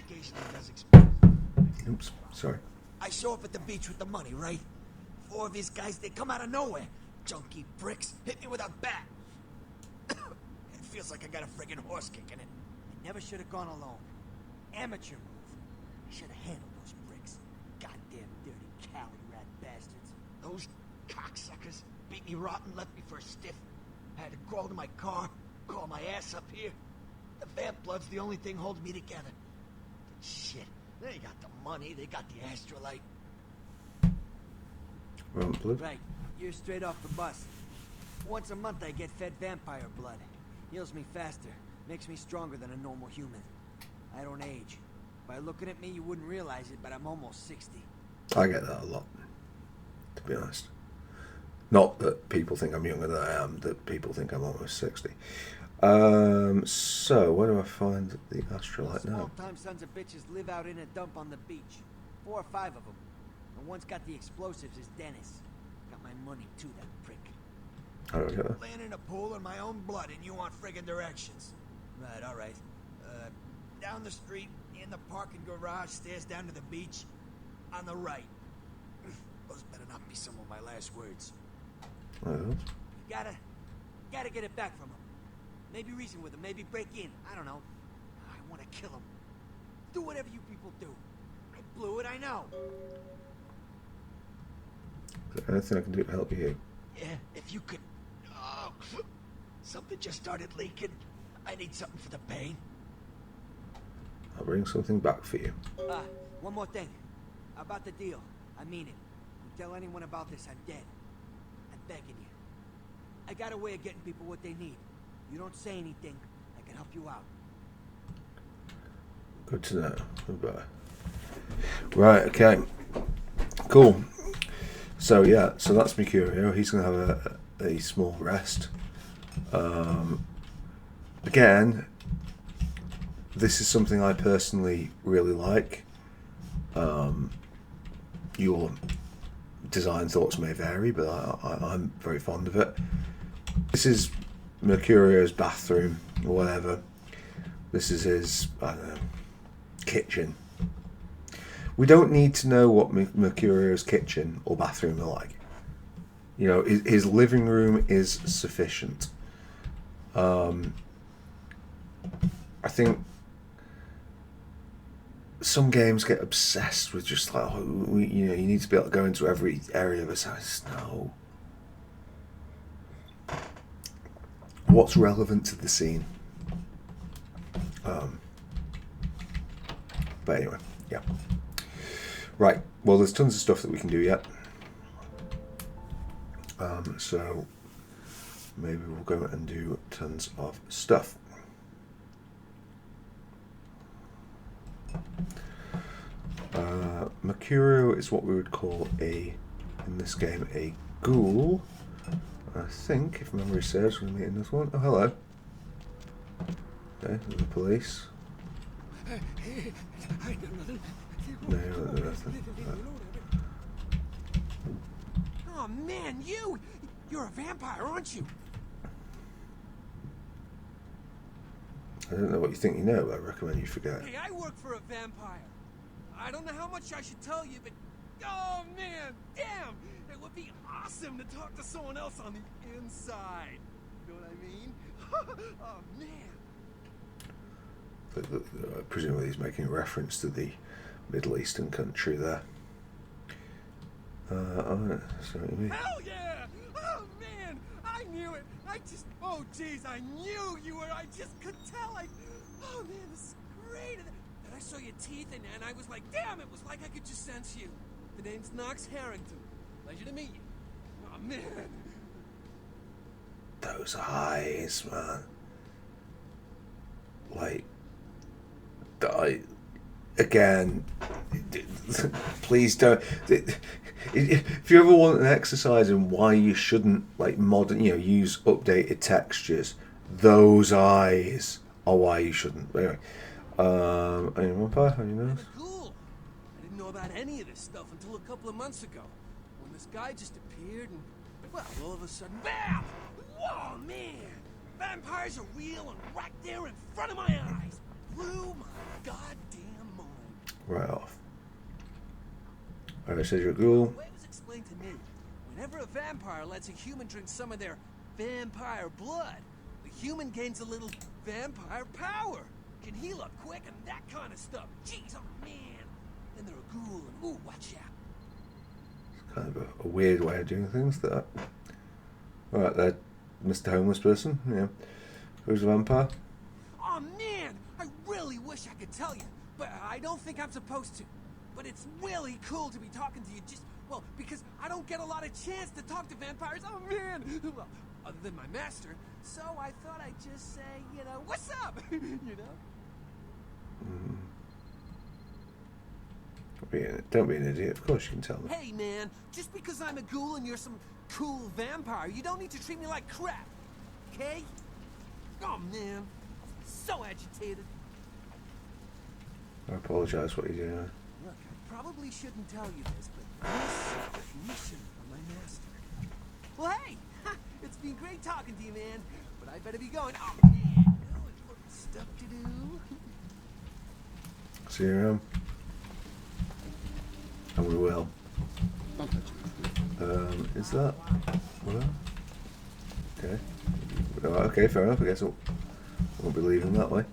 Occasionally does experiments. Oops, sorry. I show up at the beach with the money, right? 4 of these guys, they come out of nowhere. Junky pricks hit me with a bat. It feels like I got a friggin' horse kicking it. I never should have gone alone. Amateur move. I should have handled those pricks. Goddamn dirty Cali rat bastards. Those cocksuckers beat me rotten, left me for a stiff. I had to crawl to my car, call my ass up here. The vamp blood's the only thing holding me together. Shit, they got the money, they got the astrolite. Vamp blood. Right, you're straight off the bus. Once a month I get fed vampire blood. Heals me faster, makes me stronger than a normal human. I don't age. By looking at me, you wouldn't realize it, but I'm almost 60. I get that a lot, to be honest. Not that people think I'm younger than I am, that people think I'm almost 60. So, where do I find the astrolite now? Small-time sons of bitches live out in a dump on the beach. 4 or 5 of them. The one's got the explosives is Dennis. Got my money too, that prick. How do I get that? Laying in a pool in my own blood and you want friggin' directions. Right, alright. Down the street, in the parking garage, stairs down to the beach. On the right. Those better not be some of my last words. Oh. You gotta get it back from him. Maybe reason with him, maybe break in. I don't know. I want to kill him. Do whatever you people do. I blew it, I know. Is there anything I can do to help you here? Yeah, if you could... Oh, something just started leaking. I need something for the pain. I'll bring something back for you. One more thing. About the deal. I mean it. You tell anyone about this, I'm dead. I'm begging you. I got a way of getting people what they need. You don't say anything, I can help you out. Good to know. Goodbye. Right, okay. Cool. So yeah, so that's Mercurio. He's going to have a small rest. Again, this is something I personally really like. Your design thoughts may vary, but I'm very fond of it. This is Mercurio's bathroom, or whatever. This is his, I don't know, kitchen. We don't need to know what Mercurio's kitchen or bathroom are like. You know, his living room is sufficient. I think some games get obsessed with just like, oh, you need to be able to go into every area of his house. No. What's relevant to the scene? But anyway, yeah. Right. Well, there's tons of stuff that we can do yet. So maybe we'll go and do tons of stuff. Mercurio is what we would call in this game, a ghoul. I think, if memory serves, we'll meet another one. Oh, hello. Okay, the police. No, nothing. Oh man, you're a vampire, aren't you? I don't know what you think you know, but I recommend you forget. Hey, I work for a vampire. I don't know how much I should tell you, but oh man, damn! It would be awesome to talk to someone else on the inside. You know what I mean? Oh man. Presumably he's making a reference to the Middle Eastern country there. Oh, so hell yeah! Oh man, I knew it. Oh jeez, I knew you were. I just could tell. Oh man, this is great. And I saw your teeth, and I was like, damn, it was like I could just sense you. The name's Knox Harrington. Pleasure to meet you. Oh man. Those eyes, man. Like, again, please don't. If you ever want an exercise in why you shouldn't use updated textures, those eyes are why you shouldn't. Anyway, any vampire? How do you know this? Cool. I didn't know about any of this stuff until a couple of months ago, when this guy just appeared and, well, all of a sudden, bam! Whoa, man! Vampires are real and right there in front of my eyes. Blew my goddamn mind. Right off. Alright, says you're a ghoul. The way it was explained to me, whenever a vampire lets a human drink some of their vampire blood, the human gains a little vampire power. Can heal up quick and that kind of stuff. Jeez, oh man. Then they're a ghoul and, ooh, watch out. It's kind of a weird way of doing things, that. Alright, there, Mr. Homeless Person, yeah. Who's the vampire? Oh man, I really wish I could tell you, but I don't think I'm supposed to. But it's really cool to be talking to you just, well, because I don't get a lot of chance to talk to vampires. Oh man! Well, other than my master. So I thought I'd just say, you know, what's up? You know? Don't be an idiot. Of course you can tell me. Hey man, just because I'm a ghoul and you're some cool vampire, you don't need to treat me like crap. Okay? Oh man, so agitated. I apologise what you're doing. Look, I probably shouldn't tell you this, but this is a mission from my master. Well, hey, it's been great talking to you, man. But I better be going. Oh man, stuff to do. See you around. And we will. Is that? Well, okay. Okay, fair enough. I guess I won't be leaving that way.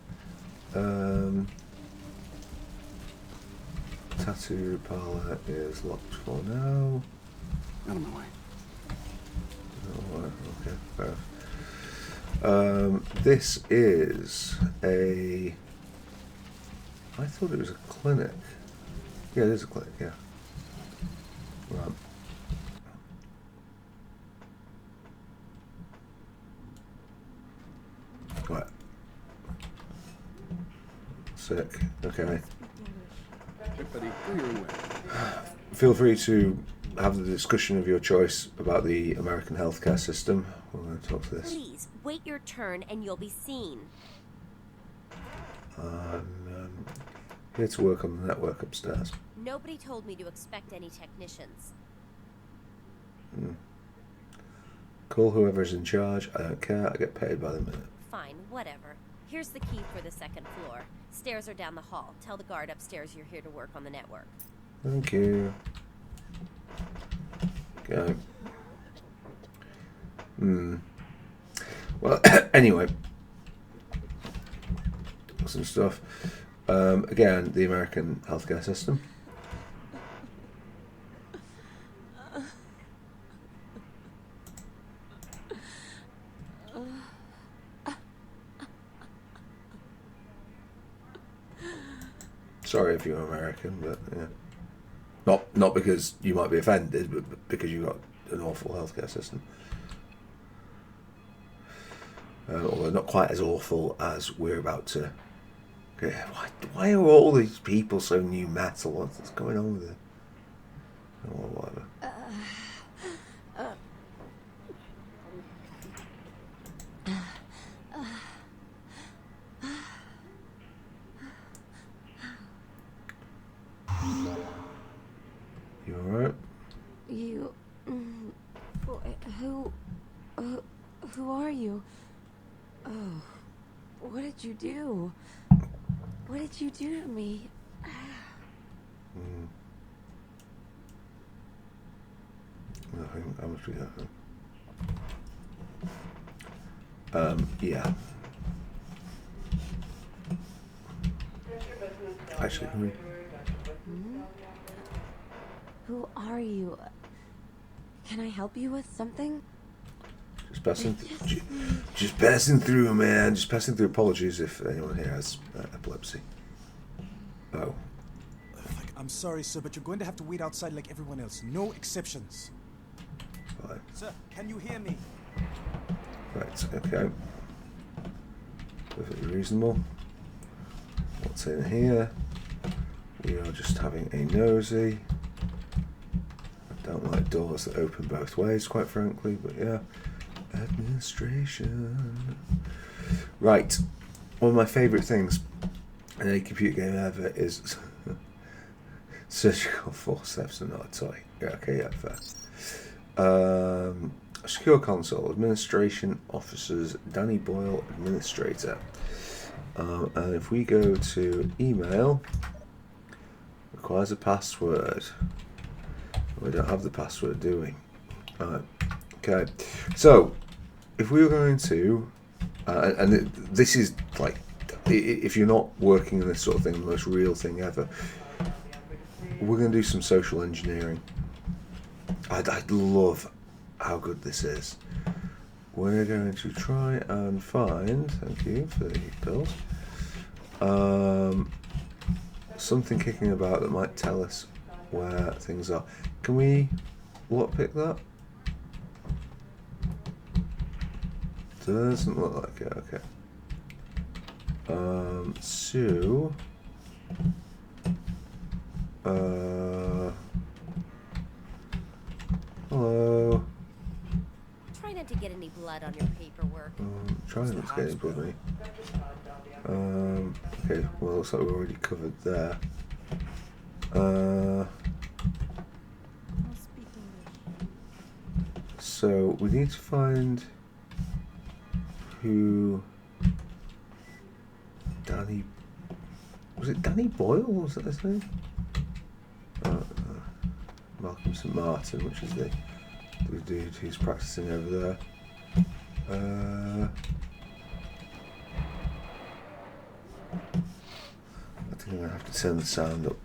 Tattoo parlour is locked for now. Out of my way. Oh, okay, fair enough. This is a... I thought it was a clinic. Yeah, it is a clinic, yeah. Right. Right. Sick. Okay. Hey, buddy, go your own way. Feel free to have the discussion of your choice about the American healthcare system. We're going to talk to this. Please, wait your turn and you'll be seen. I'm here to work on the network upstairs. Nobody told me to expect any technicians. Call whoever's in charge. I don't care. I get paid by the minute. Fine, whatever. Here's the key for the second floor. Stairs are down the hall. Tell the guard upstairs you're here to work on the network. Thank you. Okay. Well, anyway. Some stuff. Again, the American healthcare system. Sorry if you're American, but yeah. Not because you might be offended, but because you've got an awful healthcare system. Although not quite as awful as we're about to. Why are all these people so new metal? What's going on with it? Oh, whatever. You alright? You... Who are you? Oh, what did you do? What did you do to me? Nothing. I must be nothing. Yeah. Actually, can we... Who are you? Can I help you with something? Just passing through, man. Just passing through. Apologies if anyone here has epilepsy. Oh. Look, I'm sorry, sir, but you're going to have to wait outside like everyone else. No exceptions. Right. Sir, can you hear me? Right, okay. Perfectly reasonable. What's in here? We are just having a nosy. I don't like doors that open both ways, quite frankly, but yeah. Administration. Right. One of my favourite things in any computer game ever is surgical forceps are not a toy. Yeah, okay, yeah, fair. Secure console, administration officers, Danny Boyle, administrator. And if we go to email, requires a password. We don't have the password, do we? Right. Okay. So, if we were going to, and this is like, if you're not working on this sort of thing, the most real thing ever, we're going to do some social engineering. I love how good this is. we're going to try and find, thank you for the pills, something kicking about that might tell us where things are. Can we lockpick that? Doesn't look like it, okay. So hello. Try not to get any blood on your paperwork. Trying not to get any blood on me. Okay, well, looks like we're already covered there. So we need to find who Danny, was it Danny Boyle, was that his name? Malcolm St. Martin, which is the dude who's practicing over there. I think I'm going to have to turn the sound up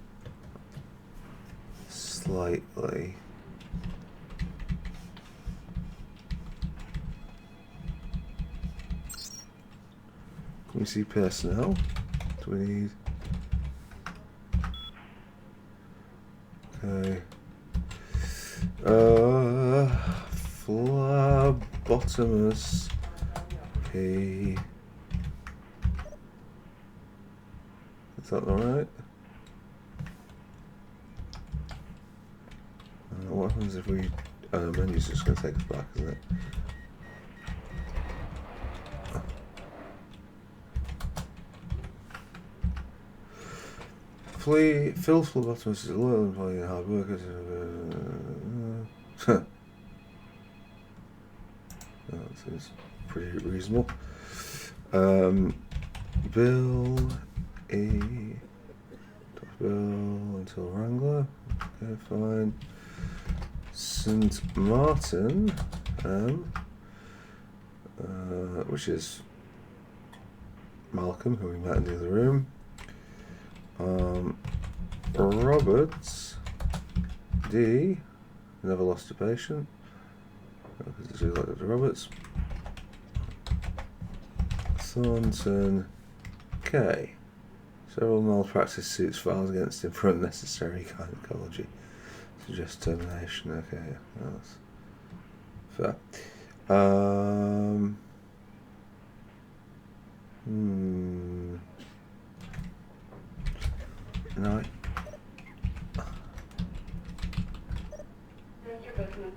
slightly. Can we see personnel? Do we need... Okay. Phlebotomist P. Is that alright? What happens if we... menu's just going to take us back, isn't it? Phil Phlebotomist is a loyal employee and hard worker. That seems pretty reasonable. Bill E. Bill until Wrangler. Okay, fine. St. Martin, which is Malcolm, who we met in the other room. Roberts D. Never lost a patient. Roberts. Thornton K. Several malpractice suits filed against him for unnecessary gynecology. Suggest termination. Okay, yeah, that's fair. No.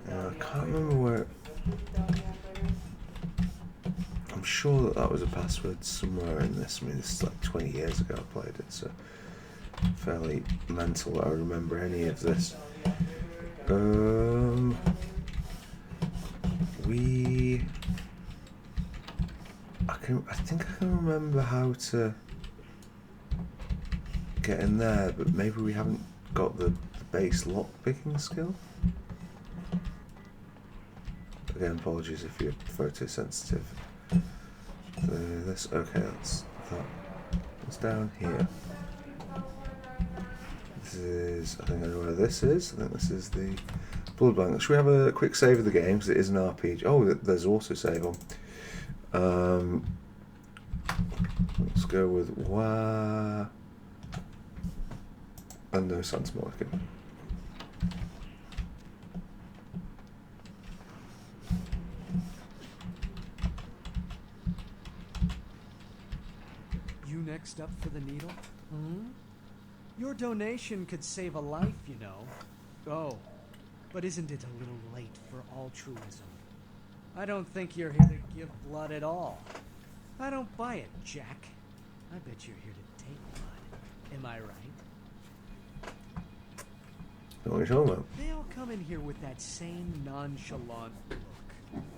I can't remember where. I'm sure that was a password somewhere in this. I mean, this is like 20 years ago I played it, so fairly mental that I remember any of this. I think I can remember how to get in there, but maybe we haven't got the base lock picking skill. Again, apologies if you're photosensitive. This, okay, that's down here. This is, I think I know where this is. I think this is the Bloodlines. Should we have a quick save of the game, because it is an RPG? Oh, there's autosave on. Let's go with Wah. And no Santa Monica. You next up for the needle? Your donation could save a life, you know. Oh, but isn't it a little late for altruism? I don't think you're here to give blood at all. I don't buy it, Jack. I bet you're here to take blood. Am I right? What are you talking about? They all come in here with that same nonchalant look.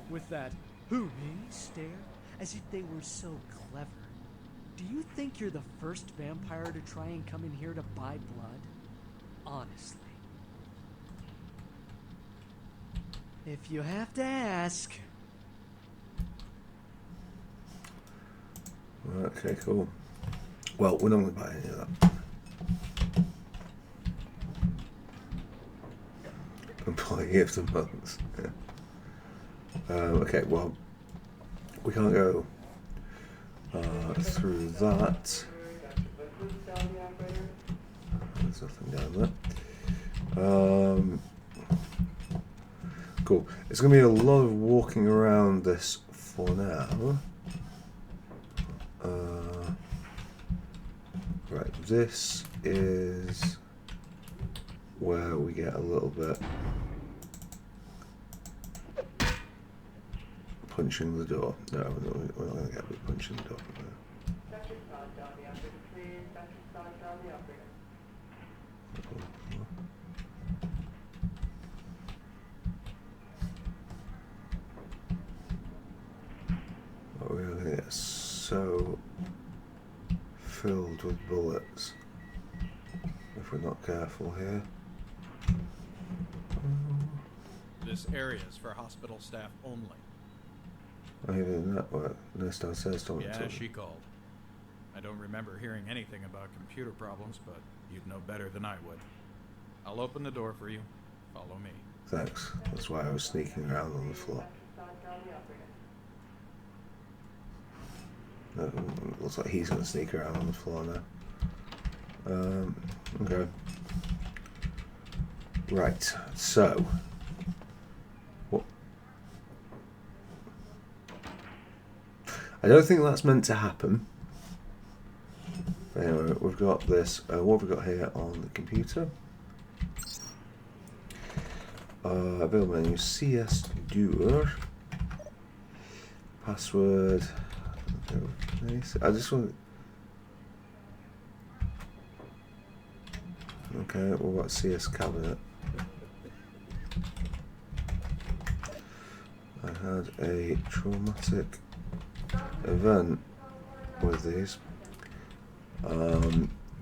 With that, who, me, stare, as if they were so clever. Do you think you're the first vampire to try and come in here to buy blood? Honestly. If you have to ask. Okay, cool. Well, we're not going to buy any of that. Employee of the month. Yeah. Okay, well, we can't go through that. There's nothing down there. Cool. It's going to be a lot of walking around this for now. Right, this is where we get a little bit punching the door. No, we're not going to get a bit punching the door. No. We're going to get so filled with bullets if we're not careful here. This area is for hospital staff only. Oh, yeah, that work. Nurse downstairs told me to. Yeah, she called. I don't remember hearing anything about computer problems, but you'd know better than I would. I'll open the door for you. Follow me. Thanks. That's why I was sneaking around on the floor. Looks like he's going to sneak around on the floor now. Okay. Right, so what? I don't think that's meant to happen. Anyway, we've got this. What have we got here on the computer? Available menu CS Doer. Password. I just want. Okay, what about CS Cabinet? I had a traumatic event with these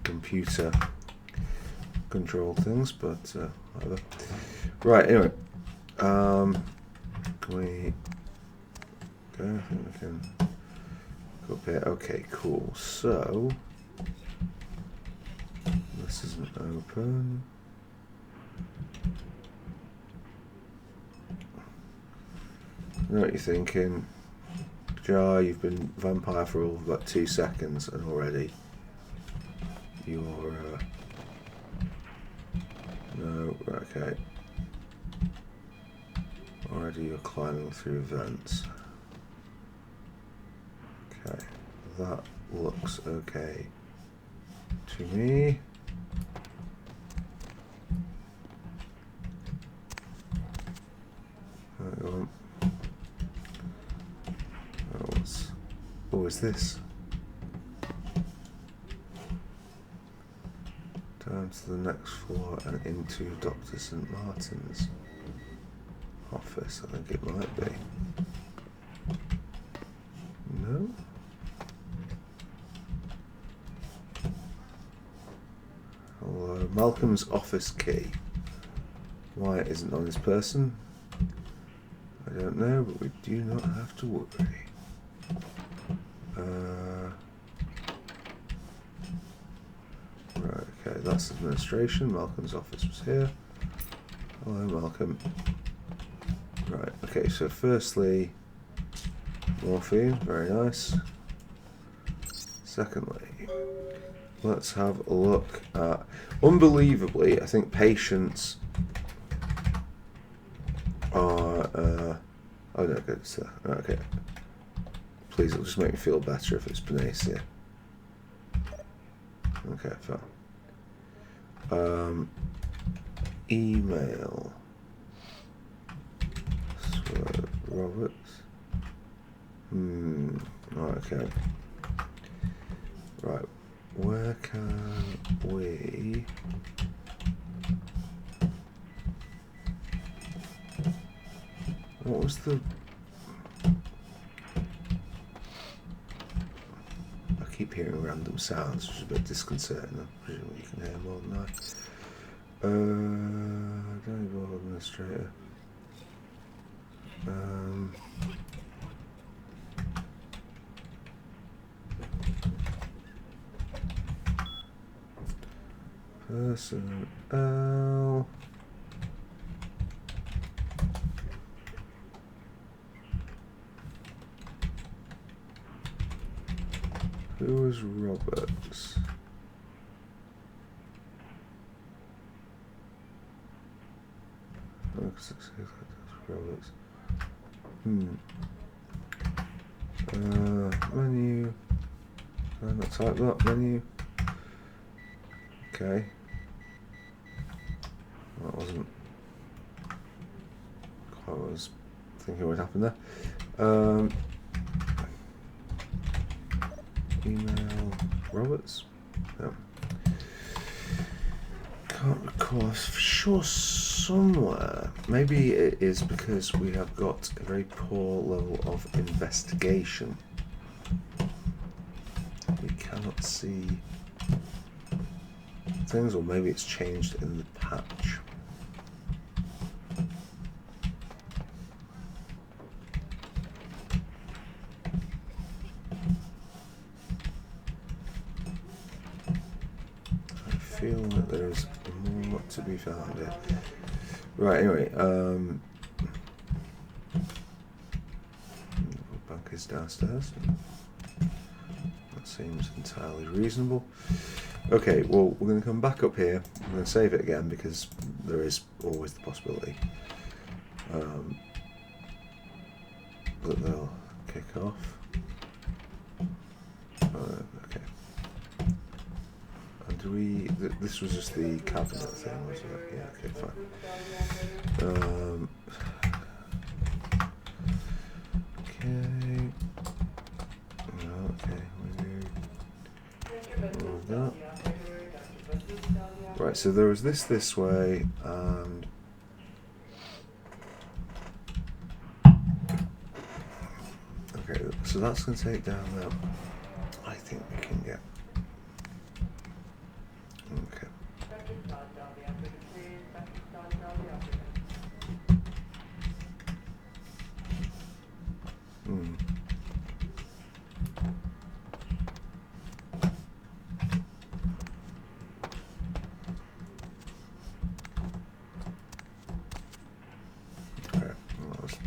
computer control things, but whatever. Right, anyway, can we go? I think we can go up here. Okay, cool. So this isn't open. I know what you're thinking. Jar, you've been vampire for all about 2 seconds and already you're no, okay. Already you're climbing through vents. Okay, that looks okay to me. Hang on. What was this? Down to the next floor and into Dr. St. Martin's office, I think it might be. No? Hello. Malcolm's office key. Why it isn't on his person? I don't know, but we do not have to worry. Right, okay, that's administration. Malcolm's office was here. Hello, Malcolm. Right, okay, so firstly, morphine, very nice. Secondly, let's have a look at, unbelievably, I think patients are, oh no, good, so, okay. Please, it'll just make me feel better if it's Panacea. Okay, fine. Email. Roberts. Okay. Right. Where can we... What was the... I keep hearing random sounds, which is a bit disconcerting. I'm presuming you can hear more than I. Don't involve administrator. Personnel. Who was Roberts? Roberts. Menu. Can I not type that? Menu. Okay. That wasn't quite what I was thinking would happen there. Email Roberts. No. Can't recall. I'm sure somewhere. Maybe it is because we have got a very poor level of investigation. We cannot see things, or maybe it's changed in the patch. I feel that there's more to be found here. Right, anyway, bank is downstairs. That seems entirely reasonable. Okay, well, we're going to come back up here. I'm going to save it again because there is always the possibility that they'll kick off. Okay. And do we... this was just the cabinet thing, wasn't it? Yeah, okay, fine. Okay. No, okay, we do all of that. Right, so there was this way, and okay, so that's going to take down that. I think we can get. Okay.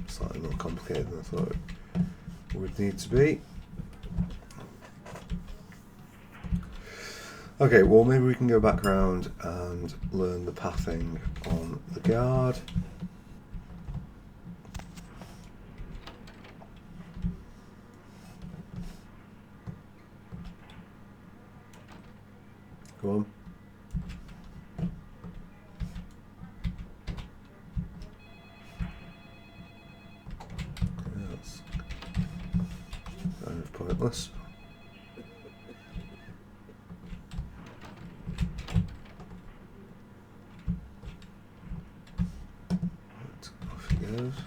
Slightly more complicated than I thought it would need to be. Okay, well maybe we can go back around and learn the pathing on the guard. Go on. Kind of pointless. Right, off he goes.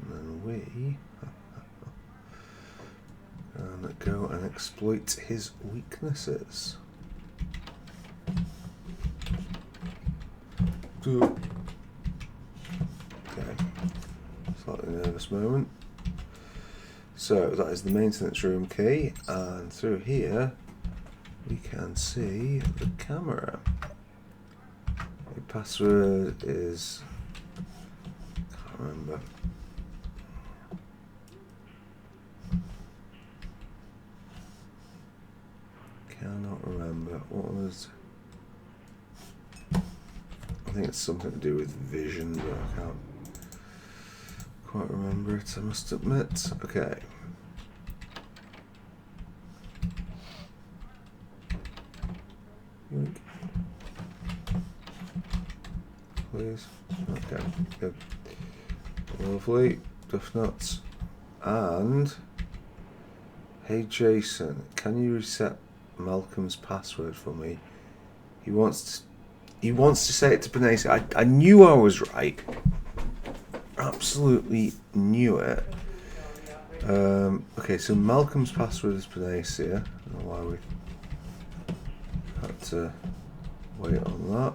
And then we can go and exploit his weaknesses. Okay. Slightly nervous moment. So that is the maintenance room key, and through here we can see the camera. The password is, can't remember. Cannot remember. What was? I think it's something to do with vision, but I can't quite remember it, I must admit. Okay. Please. Okay, good. Lovely. Duff nuts. And hey Jason, can you reset Malcolm's password for me? He wants to say it to Panacea. I knew I was right. Absolutely knew it. Okay, so Malcolm's password is Panacea. I don't know why we had to wait on that.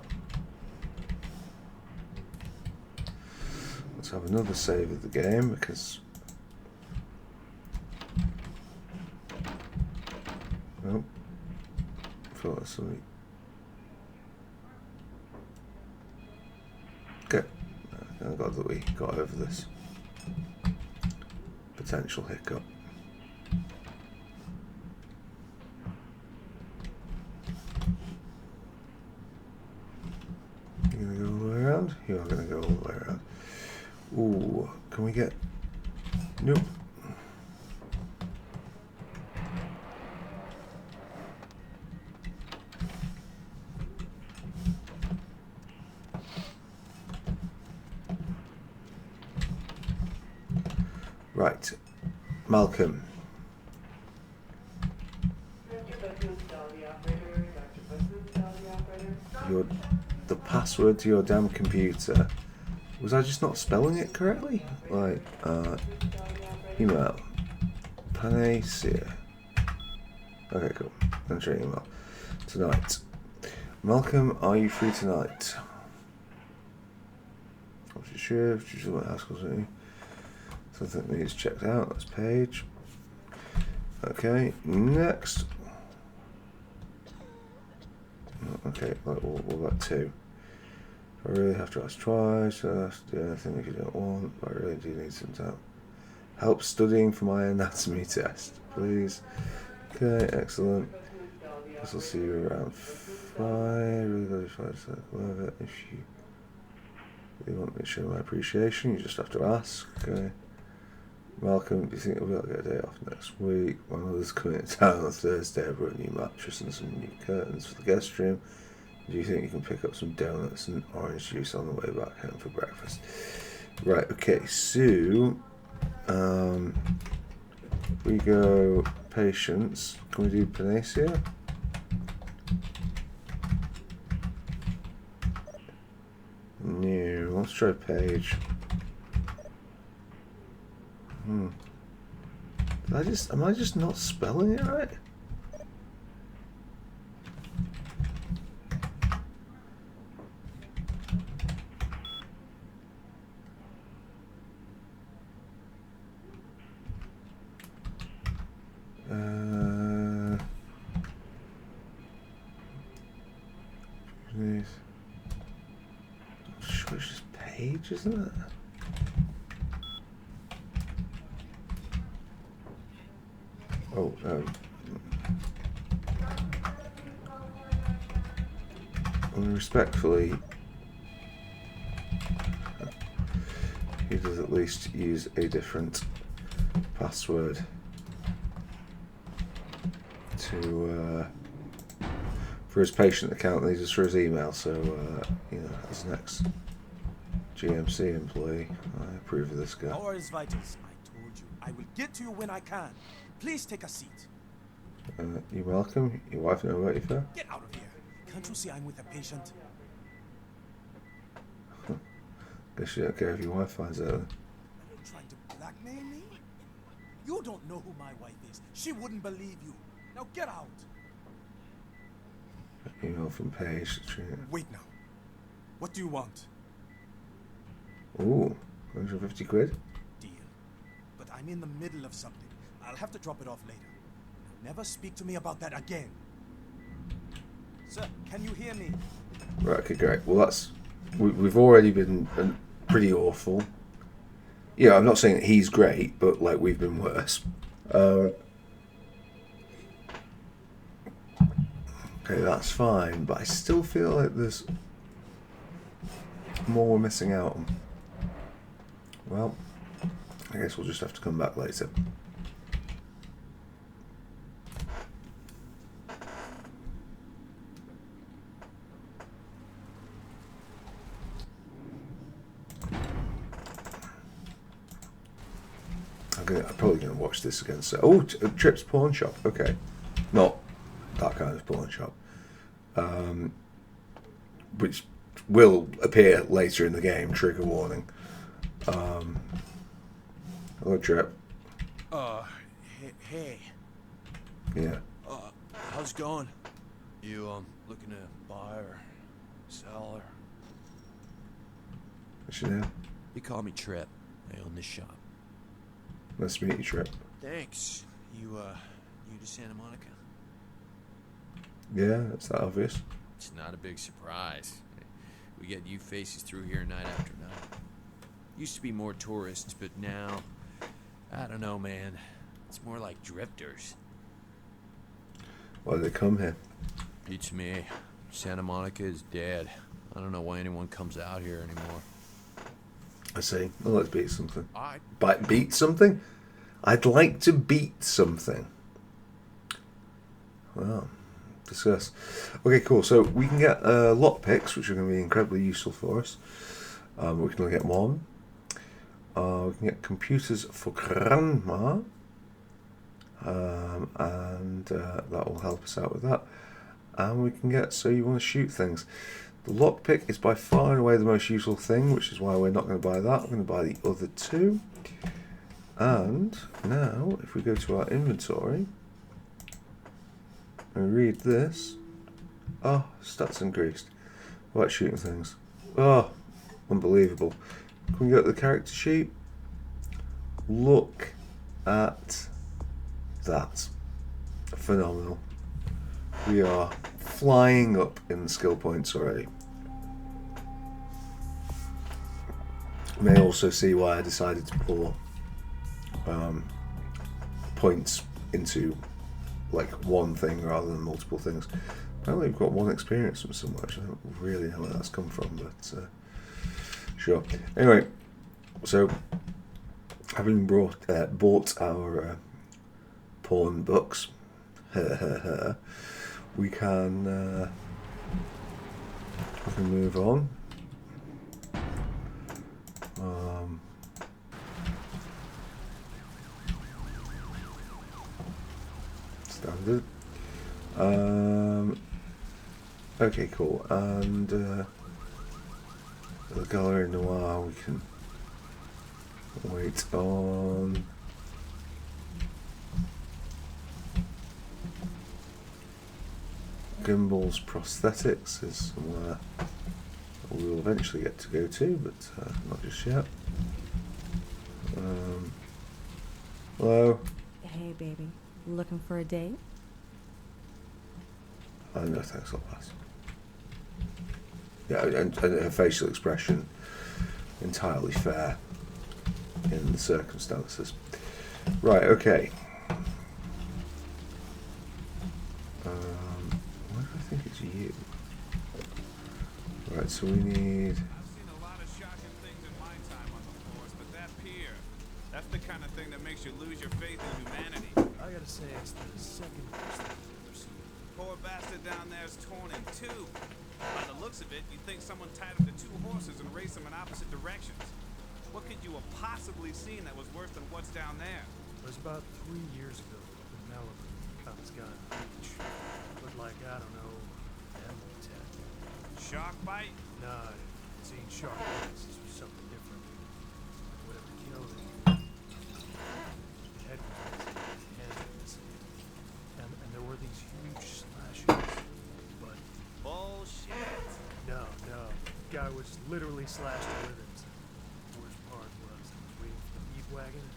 Let's have another save of the game because nope. I feel like something. Okay. Thank God that we got over this potential hiccup. You are going to go all the way around. Ooh, can we get... Nope. Right. Malcolm. The password to your damn computer. Was I just not spelling it correctly? Like, email. Panacea. Okay, cool. Enter email. Tonight. Malcolm, are you free tonight? What's your shift? Usually what haskell's it? Something needs checked out. That's page. Okay, next. Okay, what about 2? I really have to ask twice. Do anything if you don't want, but I really do need some time. Help studying for my anatomy test, please. Okay, excellent. Guess I'll see you around 5. Really got to find whatever. If you really want me to show my appreciation, you just have to ask. Okay. Malcolm, do you think we'll be able to get a day off next week? My mother's coming to town on Thursday. I brought a new mattress and some new curtains for the guest room. Do you think you can pick up some donuts and orange juice on the way back home for breakfast? Right, okay, so we go patience. Can we do Panacea? No, let's try page. Am I just not spelling it right? I'm sure it's just page, isn't it? Oh, respectfully, he does at least use a different password to for his patient account than he does for his email. So, you know, as next GMC employee, I approve of this guy. How are his vitals? I told you, I will get to you when I can. Please take a seat. You're welcome. Your wife know about you, fair? Get out of here. Can't you see I'm with a patient? Guess you don't care if your wife finds out. Are you trying to blackmail me? You don't know who my wife is. She wouldn't believe you. Now get out. Email from Paige. Wait now. What do you want? Ooh, 150 quid? Deal. But I'm in the middle of something. I'll have to drop it off later. Never speak to me about that again. Sir, can you hear me? Right, okay, great. Well, that's... We've already been pretty awful. Yeah, I'm not saying that he's great, but, like, we've been worse. Okay, that's fine, but I still feel like there's more we're missing out on. Well, I guess we'll just have to come back later. I'm probably going to watch this again. So, oh, Trip's pawn shop. Okay, not that kind of pawn shop, which will appear later in the game. Trigger warning. Hello, Trip. Hey. Yeah. How's it going? You looking to buy or sell or? What's your name? You call me Trip. I own this shop. Nice to meet you, Trip. Thanks. You new to Santa Monica? Yeah, it's that obvious. It's not a big surprise. We get you faces through here night after night. Used to be more tourists, but now, I don't know, man. It's more like drifters. Why do they come here? Beats me. Santa Monica is dead. I don't know why anyone comes out here anymore. I see. Well, let's beat something. I... Beat something? I'd like to beat something. Well, discuss. Okay, cool. So we can get lockpicks, which are going to be incredibly useful for us. We can only get one. We can get computers for grandma. And that will help us out with that. And we can get, so you want to shoot things. The lockpick is by far and away the most useful thing, which is why we're not going to buy that. We're going to buy the other two. And now, if we go to our inventory and read this, oh, stats increased. What about shooting things? Oh, unbelievable. Can we go to the character sheet? Look at that. Phenomenal. We are flying up in the skill points already. You may also see why I decided to pour points into like one thing rather than multiple things. Apparently we've got one experience from somewhere, which I don't really know where that's come from, but sure. Anyway, so having bought our porn books, we can move on. Standard. Okay, cool. And the Gallery Noir, we can wait on. Gimbal's prosthetics is somewhere we will eventually get to go to, but not just yet. Hello? Hey, baby. Looking for a date? No, thanks, I'll pass. Yeah, and her facial expression, entirely fair in the circumstances. Right, okay. Why do I think it's you? Right, so we need... I've seen a lot of shocking things in my time on the force, but that pier, that's the kind of thing that makes you lose your faith in humanity. I gotta say, it's the second worst thing I've ever seen. Poor bastard down there is torn in two. By the looks of it, you'd think someone tied him to two horses and raced them in opposite directions. What could you have possibly seen that was worse than what's down there? It was about 3 years ago up in Malibu. Found this guy on the beach. Looked like, I don't know, animal attack. Shark bite? Nah, I'd seen shark bites. This was something different. Whatever killed him. The head was missing, the hands were missing. And there were these huge slashes. But... Bullshit. No. Guy was literally slashed to ribbons. The worst part was I was waiting for the meat wagon.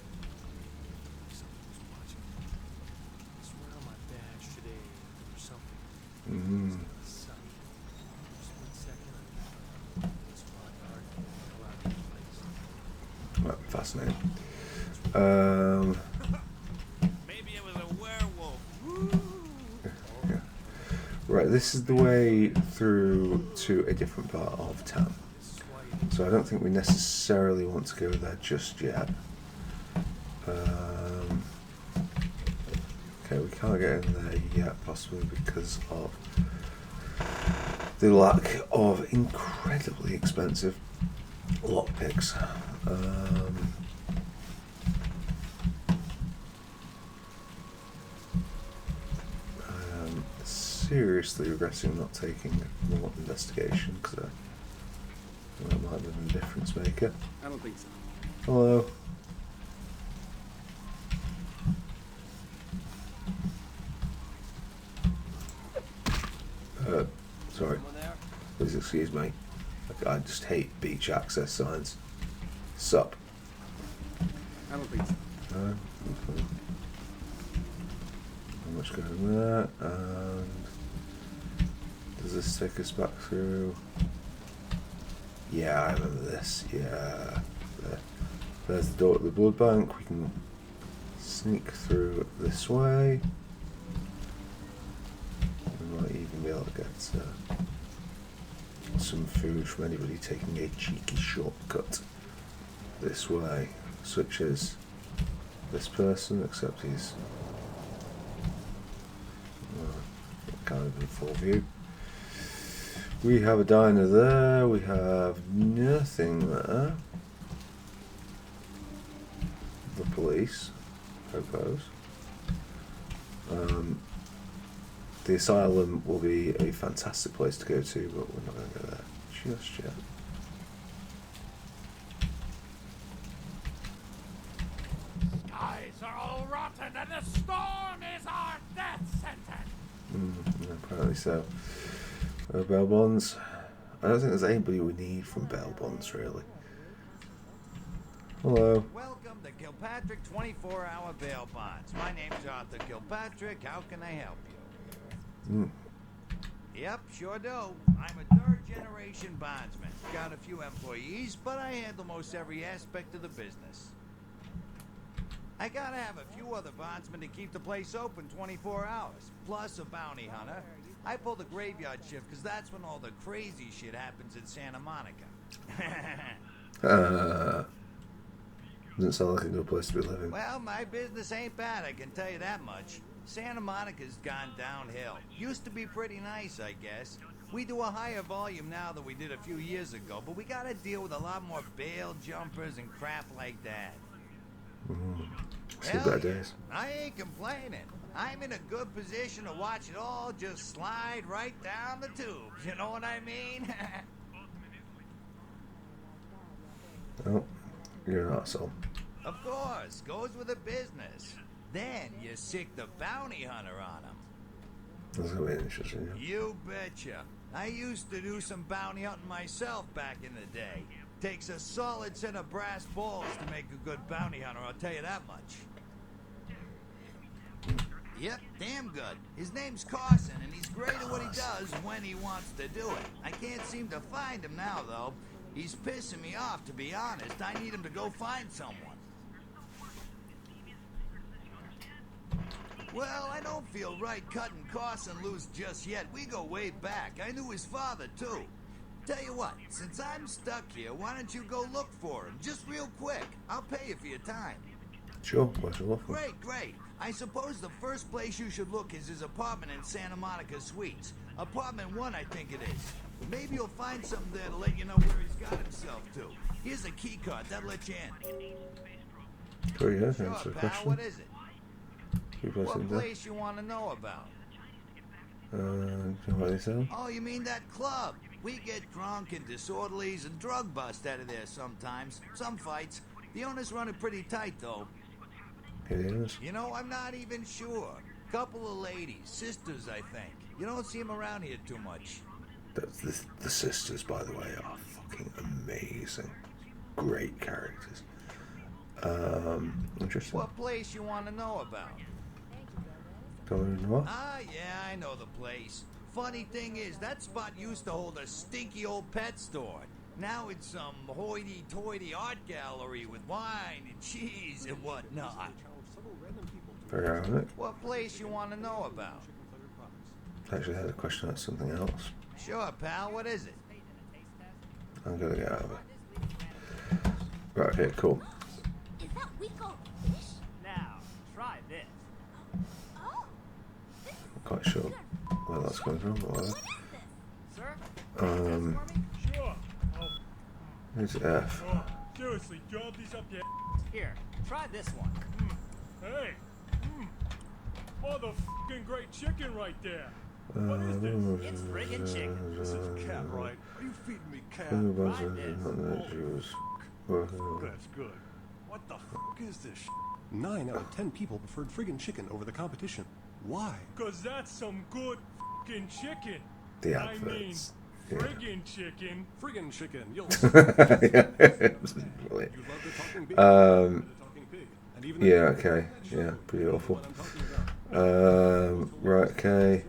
Something was watching me. I swear on my badge today there was something. Mm-hmm. Just one second. This fly hard and fell out of place. Right, fascinating. Maybe it was a werewolf. Yeah. Right, this is the way through to a different part of town. So I don't think we necessarily want to go there just yet. Okay, we can't get in there yet, possibly because of the lack of incredibly expensive lockpicks. I'm seriously regretting not taking more investigation because that might have been a difference maker. I don't think so. Hello. Sorry. Please excuse me. I just hate beach access signs. Sup? I don't think so. No. Okay. How much going there? And does this take us back through? Yeah, I remember this. Yeah. There's the door to the blood bank. We can sneak through this way. We might even be able to get some food from anybody taking a cheeky shortcut this way, such as this person, except he's kind of in full view. We have a diner there, we have nothing there. The police, Popos. The asylum will be a fantastic place to go to, but we're not going to go there just yet. Skies are all rotten and the storm is our death sentence. Apparently so. Bail bonds. I don't think there's anybody we need from bail bonds, really. Hello. Welcome to Kilpatrick 24-hour bail bonds. My name's Arthur Kilpatrick. How can I help you? Yep, sure do. I'm a third-generation bondsman. Got a few employees, but I handle most every aspect of the business. I gotta have a few other bondsmen to keep the place open 24 hours, plus a bounty hunter. I pull the graveyard shift because that's when all the crazy shit happens in Santa Monica. Doesn't sound like a good place to be living. Well, my business ain't bad, I can tell you that much. Santa Monica's gone downhill. Used to be pretty nice, I guess. We do a higher volume now than we did a few years ago, but we gotta deal with a lot more bail jumpers and crap like that. Still bad days. I ain't complaining. I'm in a good position to watch it all just slide right down the tubes. You know what I mean? Oh, you're an asshole. Of course, goes with the business. Then you sick the bounty hunter on him. That's gonna be interesting. Yeah. You betcha. I used to do some bounty hunting myself back in the day. Takes a solid set of brass balls to make a good bounty hunter, I'll tell you that much. Yep, damn good. His name's Carson, and he's great at what he does when he wants to do it. I can't seem to find him now, though. He's pissing me off, to be honest. I need him to go find someone. Well, I don't feel right cutting Carson loose just yet. We go way back. I knew his father, too. Tell you what, since I'm stuck here, why don't you go look for him? Just real quick. I'll pay you for your time. Sure, what's your offer? Great, great. I suppose the first place you should look is his apartment in Santa Monica Suites. Apartment 1, I think it is. Maybe you'll find something there to let you know where he's got himself to. Here's a key card. That'll let you in. Sure, yeah, Sure, answer the pal. question. What is it? What place you want to know about? Do you know what they sell? Oh, you mean that club? We get drunk and disorderlies and drug bust out of there sometimes. Some fights. The owners run it pretty tight, though. It is. You know, I'm not even sure. Couple of ladies, sisters, I think. You don't see them around here too much. The sisters, by the way, are fucking amazing. Great characters. Interesting. What place you want to know about? Going what? Ah, yeah, I know the place. Funny thing is, that spot used to hold a stinky old pet store. Now it's some hoity-toity art gallery with wine and cheese and whatnot. Very ironic. What place you want to know about? I actually had a question about something else. Sure, pal. What is it? I'm gonna get out of it. Right, okay, cool. Is that weak old fish? Now, try this. Oh. I'm quite sure where that's coming from, but whatever. Sir? Sure. Who's F? Oh, seriously, drop these up your Here, try this one. Hey. Motherfucking great chicken right there. What is this? It's friggin' chicken. This is cat, right? Are you feeding me cat? That's good. What the fuck is this shit? 9 out of 10 people preferred friggin' chicken over the competition. Why? Cause that's some good fucking chicken. The I mean, adverts. friggin' chicken. Friggin' chicken. You'll yeah, okay. Yeah, pretty awful. Right, okay.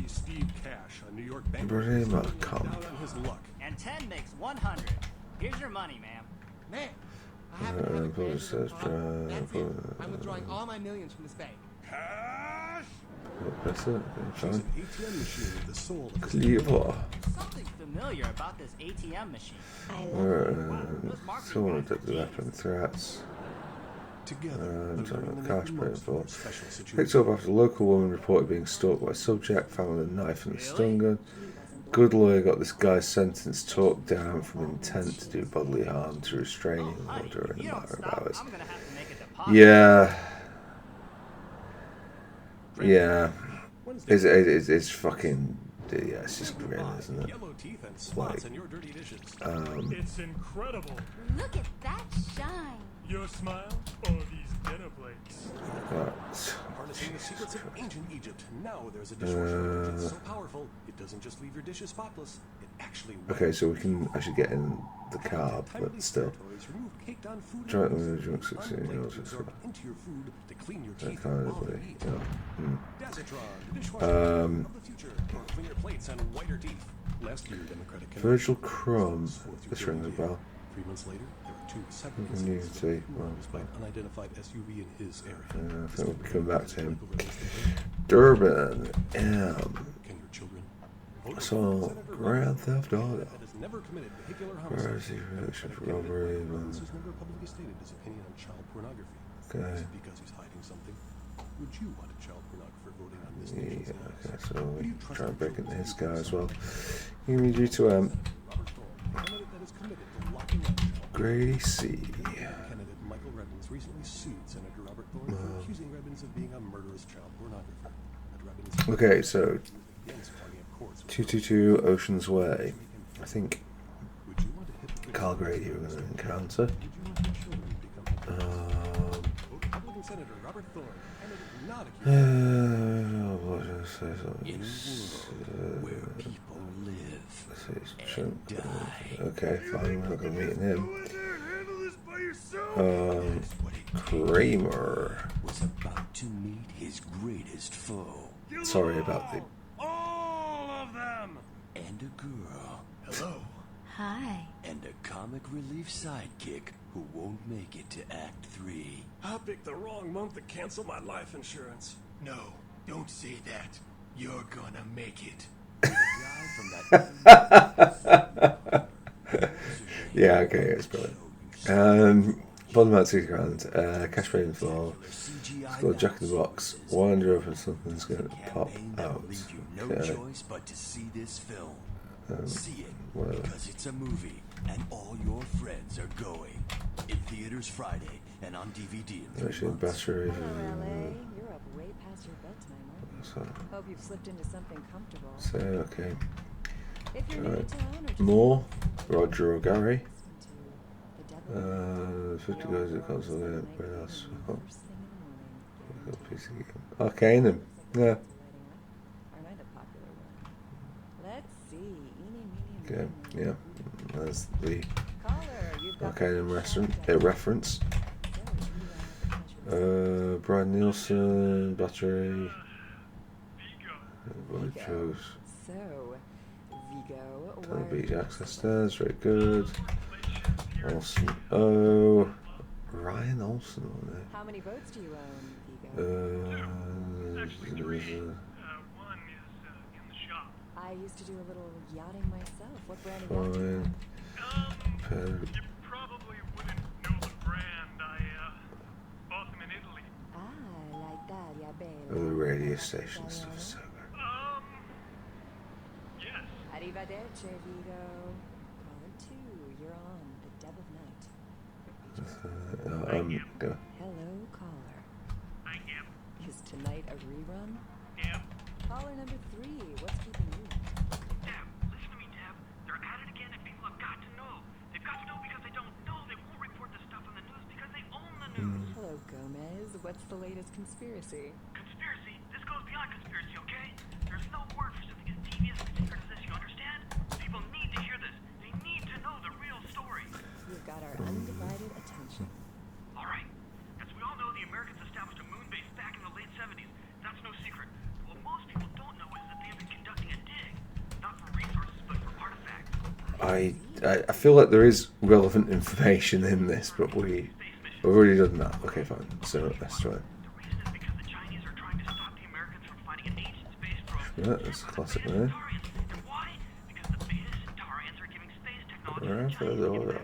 Steve Cash, a New York bank. Bring him up, come. And 10 makes 100. Here's your money, ma'am. Man, I Says That's it. I'm withdrawing all my millions from this bank. Cash? That's it. She's an ATM machine with the soul of Clever. Something familiar about this ATM machine. Someone addicted to weapon threats. Cash paid for. Picked up after a local woman reported being stalked by a subject, found a knife and a stun gun. Good lawyer got this guy's sentence talked down from intent to do bodily harm to restraining order in a matter of hours. Yeah. Yeah. It's fucking. Yeah, it's just grim, isn't it? Like, It's incredible. Look at that shine. Your smile or these dinner plates? Harnessing the secrets of ancient Egypt. Now there's a dishwasher that's so powerful it doesn't just leave your dishes spotless. It actually. Okay, so we can actually get in the car, but still. Try to move drunk 16 into your food to clean your teeth. Clean your plates and whiter teeth. Last year, Democratic Virgil Crumb. This rings a bell. 3 months later, there were 2 separate incidents by an unidentified SUV in his area. I think we'll be coming back to him. Durban M. So, Grand Theft Auto. Where is he? Relation for robbery. This has never publicly stated his opinion on child pornography. Okay. Is it because he's hiding something? Would you want a child pornographer voting on this Yeah, okay, so we try and break into his guy as well. You need you to Grady C. Candidate Michael Rebbins recently sued Senator Robert Thorne for accusing Rebbins of being a murderous child pornographer. Okay, so 222 Oceans Way. I think Carl Grady we're going to encounter. Senator Robert Thorne, not where people live and die. Okay, fine, we're not going to meet him. Kramer was about to meet his greatest foe. Sorry about the. All of them! And a girl. Hello. Hi. And a comic relief sidekick who won't make it to Act 3. I picked the wrong month to cancel my life insurance. No, don't say that. You're gonna make it. Yeah, okay, it's brilliant. Bottom out £2,000. Cash paid in full. It's got a Jack in the Box. Winder up and something's going to pop out. No choice but to see this film. See it because it's a movie, and all your friends are going. In theaters Friday and on DVD in 3 Actually, months. battery. Hello, LA. You're up way past your bedtime, aren't you? Hope you've slipped into something comfortable. So, okay. If you're new to town or just More. Roger or Gary. 50 goes at console. Where else? PC game. Arcanum. Yeah. Let's see. Okay. Yeah. That's the Arcanum reference. Brian Nielsen. Battery. Chose. So, Vigo. Turn the beach access stairs. Very good. Olsen. Oh, Ryan Olsen on there. How many votes do you own, Vigo? One is in the shop. I used to do a little yachting myself. What brand of yacht do you Fine. You probably wouldn't know the brand. I bought them in Italy. Ah, l'Italia bella. Oh, the radio station stuff is so good. Yes. Arrivederci, Vigo. Caller 2, you're on. The Deb of Night. Go. Hello, caller. I am. Is tonight a rerun? Yep. Caller number 3, what's keeping you? Deb, listen to me, Deb. They're at it again, and people have got to know. They've got to know because they don't know. They won't report the stuff on the news because they own the news. Hello, Gomez. What's the latest conspiracy? Conspiracy? This goes beyond conspiracy, okay? There's no word for something as devious and secret as this, you understand? People need to hear this. They need to know the real story. You've got our undivided attention. All right. As we all know, the Americans established a moon base back in the late 70s. That's no secret. What most people don't know is that they've been conducting a dig. Not for resources, but for artifacts. I feel like there is relevant information in this, but we've already done that. Okay, fine. So let's try it. The reason is because the Chinese are trying to stop the Americans from finding Yeah, that's a classic there. Around for the door.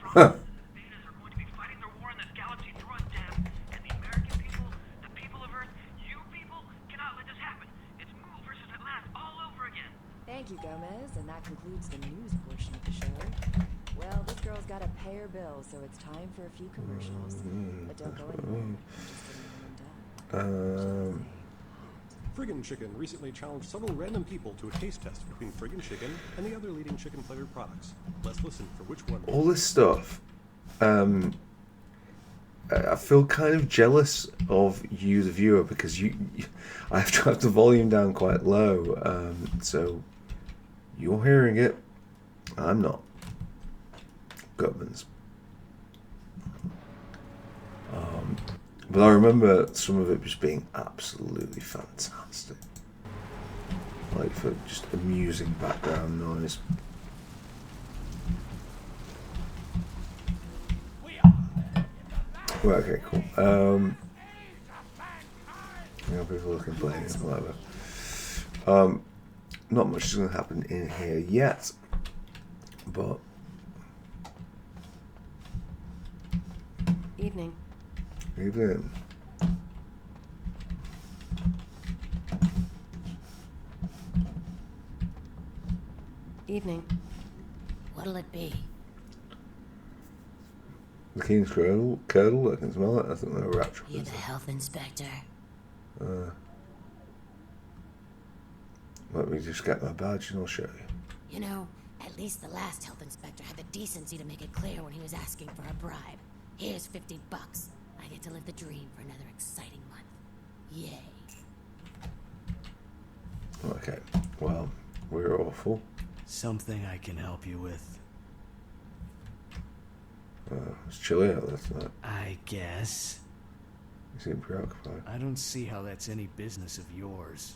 Huh. Thank you, Gomez, and that concludes the news portion of the show. Well, this girl's got to pay her bills, so it's time for a few commercials. But don't go anywhere. Friggin' Chicken recently challenged several random people to a taste test between Friggin' Chicken and the other leading chicken-flavored products. Let's listen for which one. All this stuff, I feel kind of jealous of you, the viewer, because I have to have the volume down quite low, so you're hearing it. I'm not. Gutman's. But I remember some of it just being absolutely fantastic. Like for just amusing background noise. Right, okay, cool. People looking playing it, whatever. Not much is going to happen in here yet, but Evening. Evening. Evening. What'll it be? The King's Curdle, I can smell it. I think they're rat trappers. You're the health inspector. Let me just get my badge and I'll show you. You know, at least the last health inspector had the decency to make it clear when he was asking for a bribe. Here's $50. I get to live the dream for another exciting month. Yay. Okay, well, we're awful. Something I can help you with. It's chilly out there tonight. I guess. You seem preoccupied. I don't see how that's any business of yours.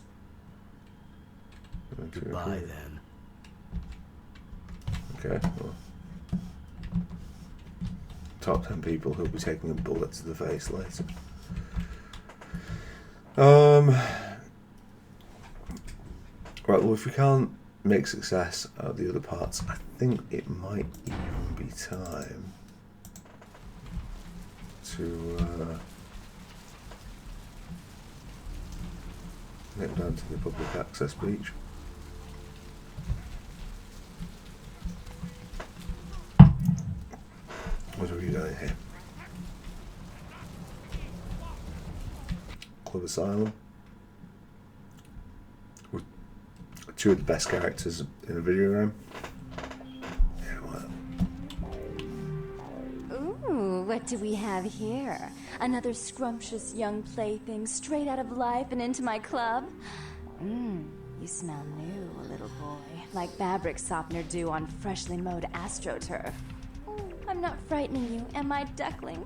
Goodbye, then. Okay, well. Top 10 people who'll be taking a bullet to the face later. Right, well, if we can't make success out of the other parts, I think it might even be time to get down to the public access beach. What are we doing here? Club Asylum. With two of the best characters in a video game. Yeah, well. Ooh, what do we have here? Another scrumptious young plaything straight out of life and into my club? You smell new, little boy. Like fabric softener dew on freshly mowed AstroTurf. I'm not frightening you, am I, duckling?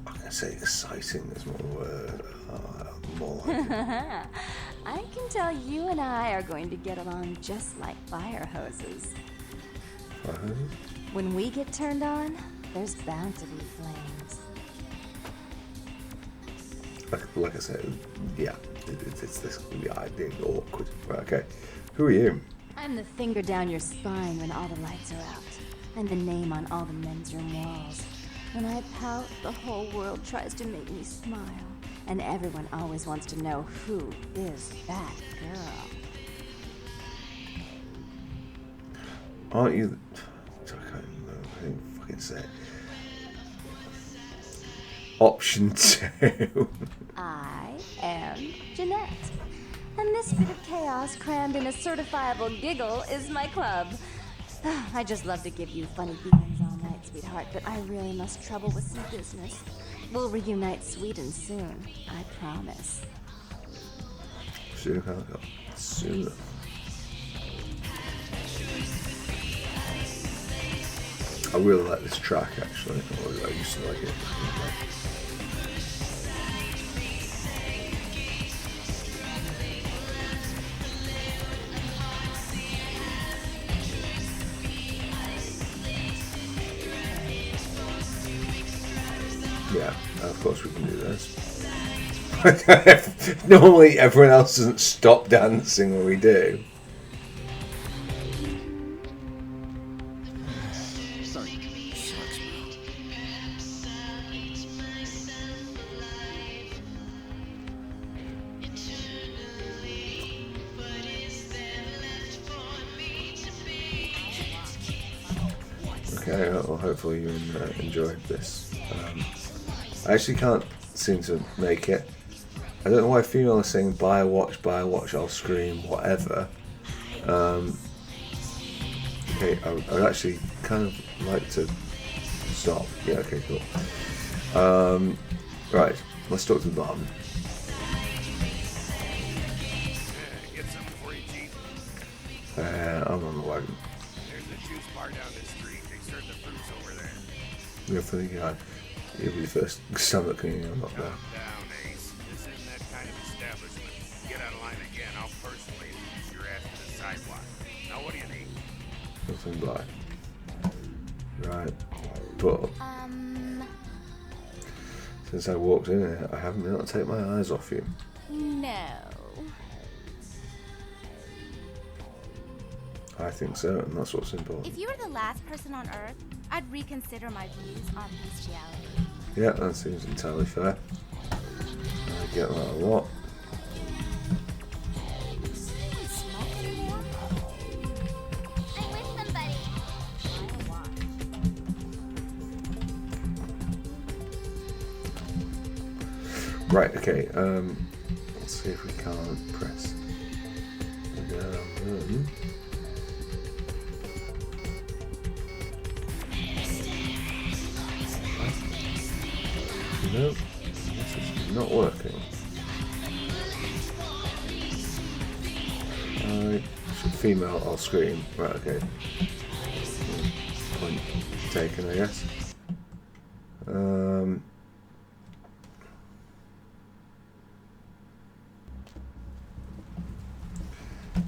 I'm going to say exciting is my word. More like it. I can tell you and I are going to get along just like fire hoses. Fire hoses? When we get turned on, there's bound to be flames. Like I said, yeah, it's this idea awkward. Right, okay, who are you? I'm the finger down your spine when all the lights are out, and the name on all the men's room walls. When I pout, the whole world tries to make me smile, and everyone always wants to know who is that girl. Aren't you? I can't remember. I didn't fucking say it. Option 2. I am Jeanette. And this bit of chaos crammed in a certifiable giggle is my club. I just love to give you funny feelings all night, sweetheart, but I really must trouble with some business. We'll reunite sweet and soon, I promise. Soon, soon. I really like this track actually. I used to like it. of course we can do this. Normally everyone else doesn't stop dancing when we do. Okay, well, hopefully you enjoyed this. I actually can't seem to make it. I don't know why female is saying buy a watch, I'll scream, whatever. Okay, I would actually kind of like to stop. Yeah, okay, cool. Right, let's talk to the barman. Get something for you, Chief. I'm on the wagon. There's a juice bar down this street. They serve the fruits over there. You're a funny guy. You'll be the first stomach cleaning I'm not there. Calm down, Ace. This isn't that kind of establishment. Get out of line again. I'll personally lead your ass to the sidewalk. Now, what do you need? Something black. Right. But since I walked in here, I haven't been able to take my eyes off you. No. I think so, and that's what's important. If you were the last person on Earth, I'd reconsider my views on bestiality. Yeah, that seems entirely fair. I get that a lot. Right, okay, let's see if we can't press down. Nope, this is not working. Female, I'll scream. Right, okay. Point taken, I guess.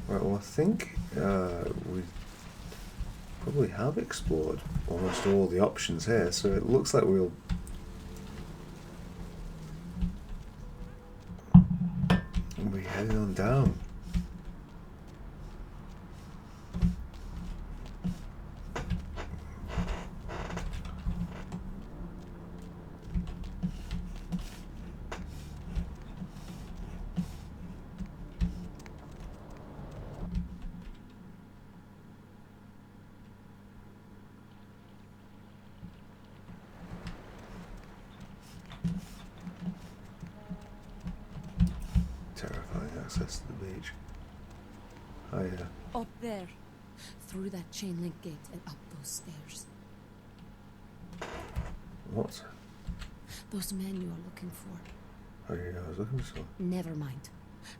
Right, well, I think we probably have explored almost all the options here, so it looks like we'll be heading on down. Terrifying access to the beach. Hiya. Up there, through that chain link gate and up those stairs. What? Those men you are looking for. Oh yeah, I was looking for someone. Never mind.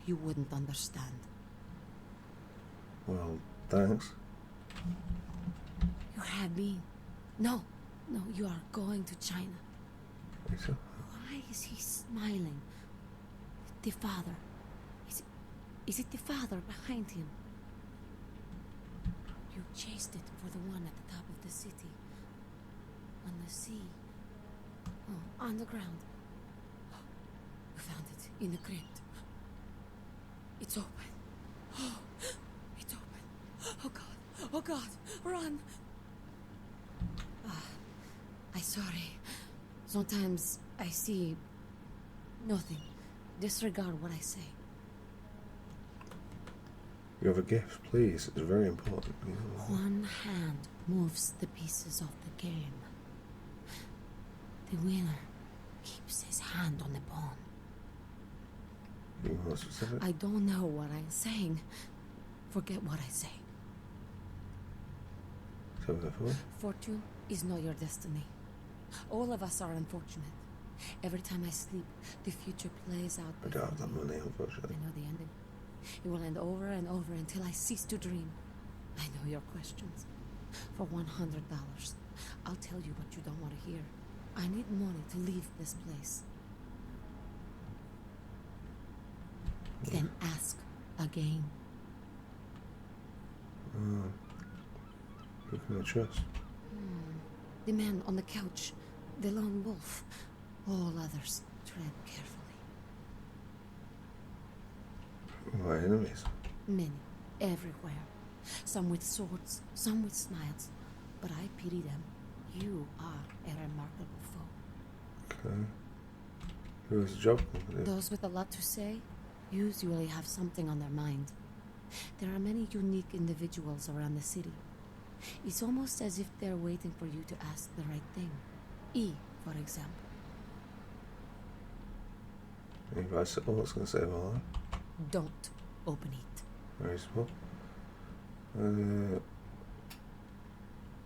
You wouldn't understand. Well, thanks. You have been. No, you are going to China. So? Why is he smiling? The father. Is it the father behind him? You chased it for the one at the top of the city. On the sea. Oh, on the ground. You found it in the crypt. It's open. Oh, it's open. Oh God. Oh God. Run. I'm sorry. Sometimes I see nothing. Disregard what I say. You have a gift, please. It's very important. One hand moves the pieces of the game. The winner keeps his hand on the pawn. You more specific? I don't know what I'm saying. Forget what I say. So therefore? Fortune is not your destiny. All of us are unfortunate. Every time I sleep, the future plays out. I don't have that money, unfortunately. I know the ending. It will end over and over until I cease to dream. I know your questions. For $100, I'll tell you what you don't want to hear. I need money to leave this place. Then ask again. Who can I trust? The man on the couch. The lone wolf. All others tread carefully. My enemies. Many, everywhere. Some with swords, some with smiles. But I pity them. You are a remarkable foe. Okay. Who has a job? Those with a lot to say usually have something on their mind. There are many unique individuals around the city. It's almost as if they're waiting for you to ask the right thing. E, for example. Any advice at all? What's going to say about that? Don't open it. Reasonable. In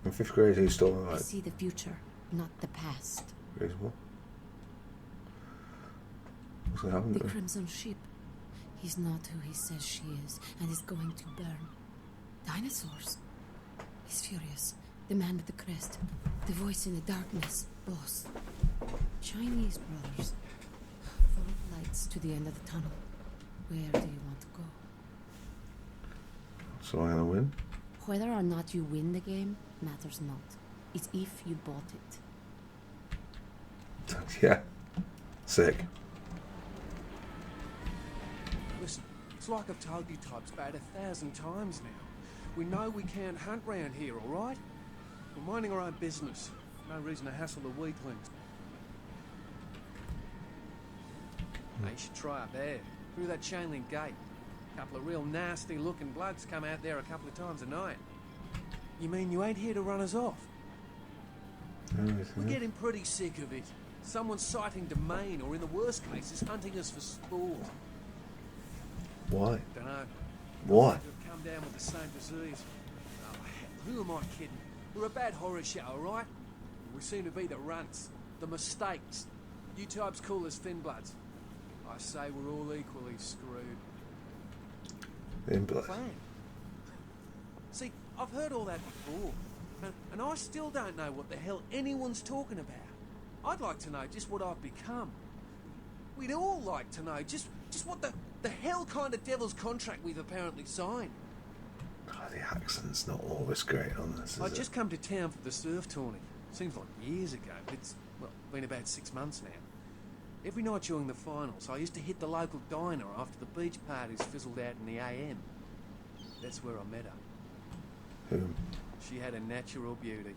5th grade, who stole my I light? see the future, not the past. Reasonable. What's going to happen The to her? Crimson Ship. He's not who he says she is, and is going to burn. Dinosaurs. He's furious. The man with the crest. The voice in the darkness. Boss. Chinese brothers. Full of lights to the end of the tunnel. Where do you want to go? So I'm going to win? Whether or not you win the game matters not. It's if you bought it. Yeah. Sick. Listen, it's like I've told you types about 1,000 times now. We know we can't hunt round here, alright? We're minding our own business. No reason to hassle the weaklings. Now, you should try up there, through that chain link gate. A couple of real nasty looking blokes come out there a couple of times a night. You mean you ain't here to run us off? We're getting pretty sick of it. Someone's sighting domain, or in the worst cases, hunting us for sport. Why? Dunno. Why? We've come down with the same disease. Oh, hell, who am I kidding? We're a bad horror show, alright? We seem to be the runts, the mistakes. You types call us thin bloods. I say we're all equally screwed. In blood. Plan. See, I've heard all that before, and I still don't know what the hell anyone's talking about. I'd like to know just what I've become. We'd all like to know just what the hell kind of devil's contract we've apparently signed. Oh, the accent's not always great on this, I is just come to town for the surf tourney. Seems like years ago, but it's, well, been about 6 months now. Every night during the finals, I used to hit the local diner after the beach parties fizzled out in the AM. That's where I met her. Who? She had a natural beauty.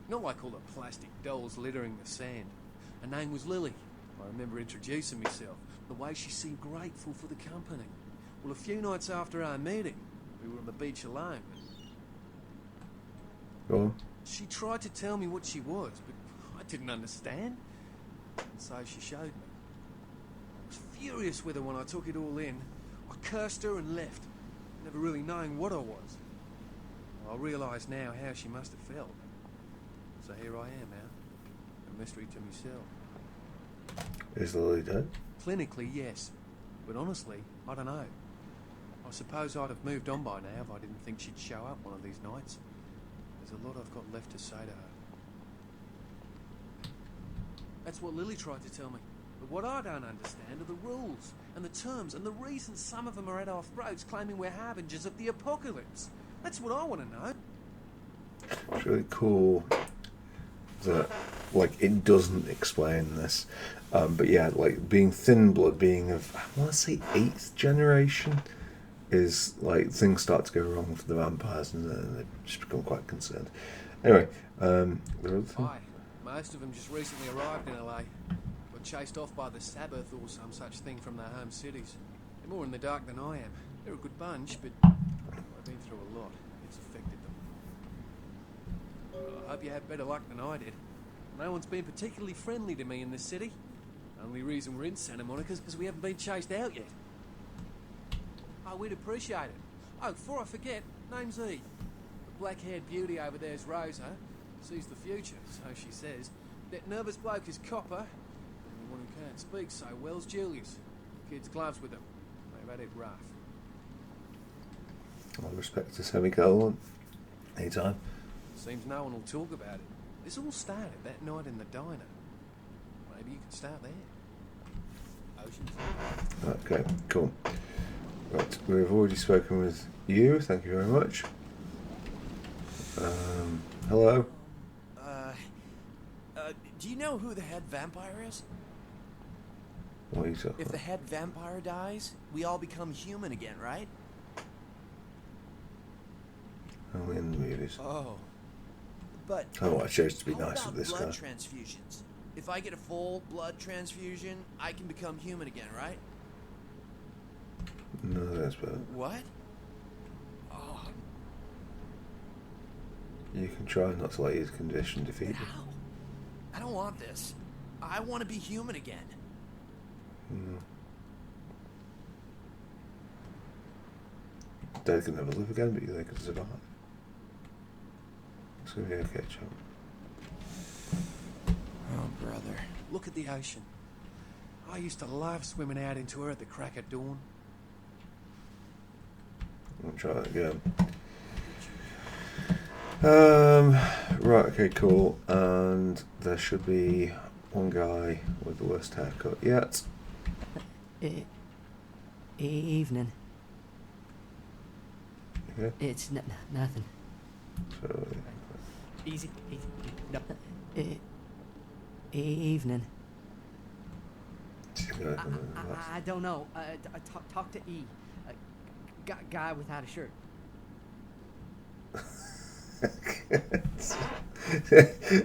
Not like all the plastic dolls littering the sand. Her name was Lily. I remember introducing myself. The way she seemed grateful for the company. Well, a few nights after our meeting, we were on the beach alone. Go on. She tried to tell me what she was, but I didn't understand. And so she showed me. I was furious with her when I took it all in. I cursed her and left, never really knowing what I was. I realise now how she must have felt. So here I am now, a mystery to myself. Is Lily dead? Clinically, yes. But honestly, I don't know. I suppose I'd have moved on by now if I didn't think she'd show up one of these nights. There's a lot I've got left to say to her. That's what Lily tried to tell me. But what I don't understand are the rules, and the terms, and the reasons some of them are at our throats claiming we're harbingers of the apocalypse. That's what I want to know. It's really cool that, like, it doesn't explain this. But yeah, like, being thin blood, being of, I want to say 8th generation, is, like, things start to go wrong for the vampires, and then they just become quite concerned. Anyway, the other thing? Aye. Most of them just recently arrived in LA. Got chased off by the Sabbath or some such thing from their home cities. They're more in the dark than I am. They're a good bunch, but I've been through a lot. It's affected them. Well, I hope you had better luck than I did. No one's been particularly friendly to me in this city. Only reason we're in Santa Monica is because we haven't been chased out yet. Oh, we'd appreciate it. Oh, before I forget, name's E. The black-haired beauty over there's Rosa. Sees the future, so she says. That nervous bloke is Copper. And the one who can't speak so well's Julius. Kids' gloves with them. They've had it rough. All respect to semicolon. Anytime. Seems no one will talk about it. This all started that night in the diner. Maybe you could start there. Ocean's. Okay, cool. Right, we've already spoken with you. Thank you very much. Hello. Do you know who the head vampire is? What are you talking If the about? head vampire dies, we all become human again, right? Only in the movies. Oh. But Oh, I chose to be how nice about with this blood guy. transfusions? If I get a full blood transfusion, I can become human again, right? No, that's bad. What? Oh, You can try not to let his condition defeat you. how? I don't want this. I want to be human again. Dead can never live again, but they can survive. It's gonna be okay, chap. Oh, brother. Look at the ocean. I used to love swimming out into her at the crack of dawn. I'll try that again. Right, okay, cool. And there should be one guy with the worst haircut yet. Evening. Okay. It's nothing. So, Easy. No. Evening. I don't know. Talk to E. Guy without a shirt.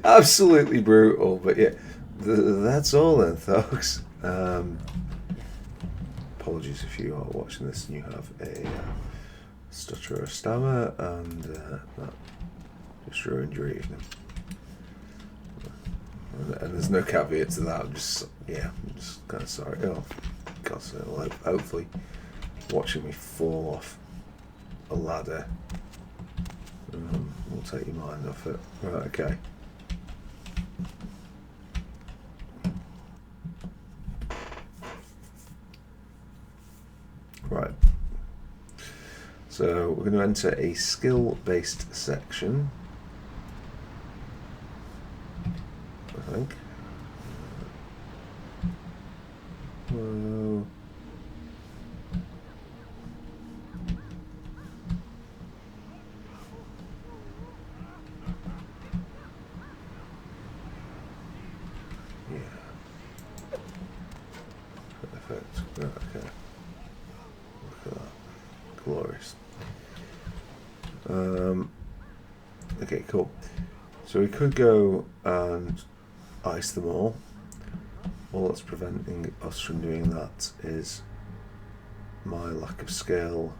absolutely brutal, but yeah, that's all then, folks. Apologies if you are watching this and you have a stutter or a stammer, and that just ruined your evening. And there's no caveat to that. I'm just kind of sorry. Oh, God's sake! Hopefully, watching me fall off a ladder will take your mind off it. Right, okay. Right. So we're going to enter a skill-based section, I think. Whoa. Yeah. Perfect. Right, okay. Look at that. Glorious. Okay, cool. So we could go and ice them all. All that's preventing us from doing that is my lack of skill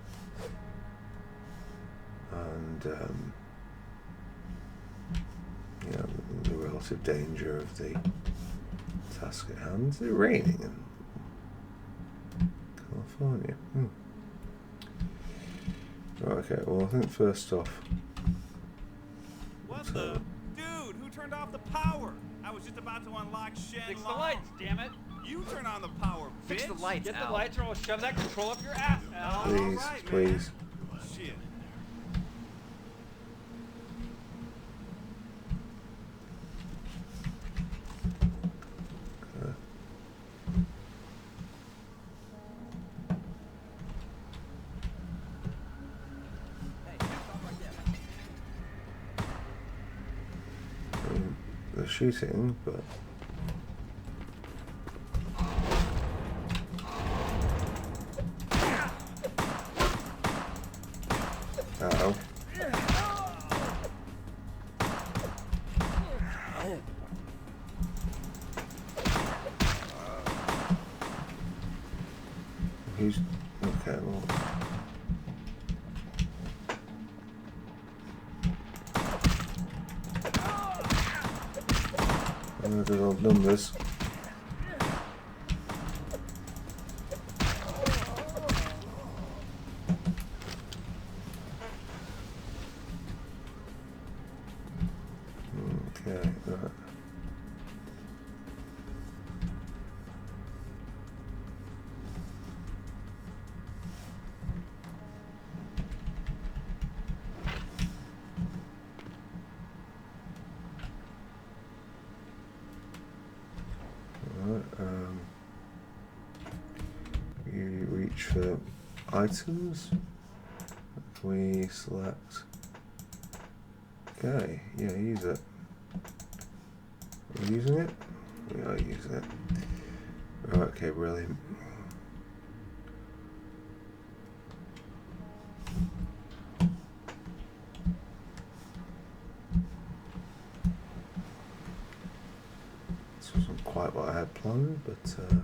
and the relative danger of the task at hand. Is it raining in California? Right, okay, well I think first off... What the? Dude, who turned off the power? I was just about to unlock Shen. Fix the lights, damn it! You turn on the power, bitch. Fix the lights, Get the lights or I'll shove that control up your ass, Al. Please, right, please. Shit. They're shooting, but... Uh-oh. Who's... Okay, well... Good old numbers. Okay, right. You reach for items. We select. Okay, yeah, use it. Are we using it? We are using it. Okay, brilliant. This wasn't quite what I had planned, but there's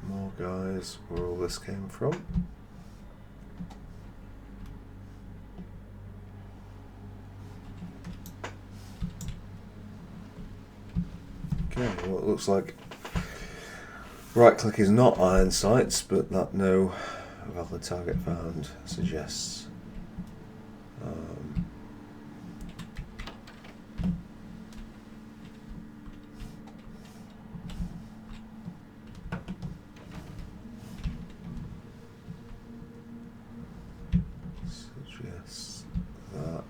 more guys where all this came from. Okay, well it looks like right click is not iron sights, but that no valid target found suggests that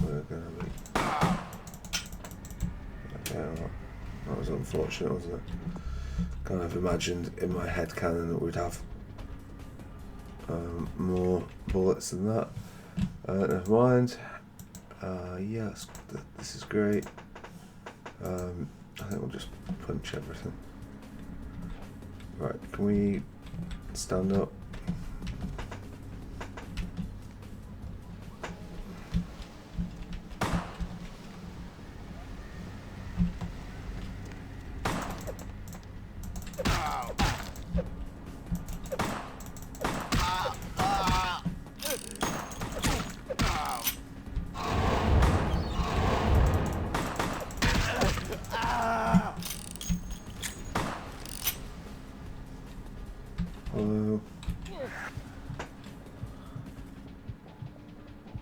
we're going to be. Yeah, that was unfortunate, wasn't it? Kind of imagined in my head canon that we'd have more bullets than that. Never mind. Yes, this is great. I think we'll just punch everything. Right, can we stand up?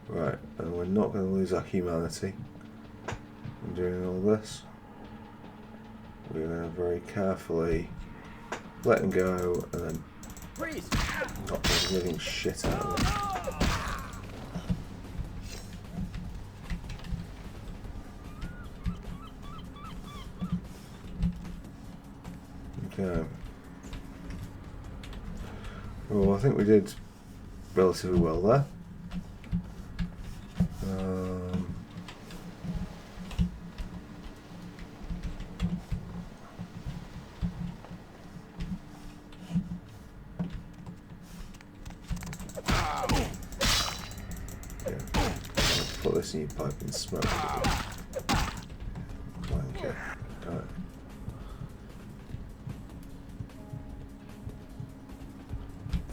Right, and we're not going to lose our humanity in doing all this. We're going to very carefully let him go and then not the living shit out of him. Okay. Well, I think we did relatively well there. Put this in your pipe and smoke it. Okay. Right.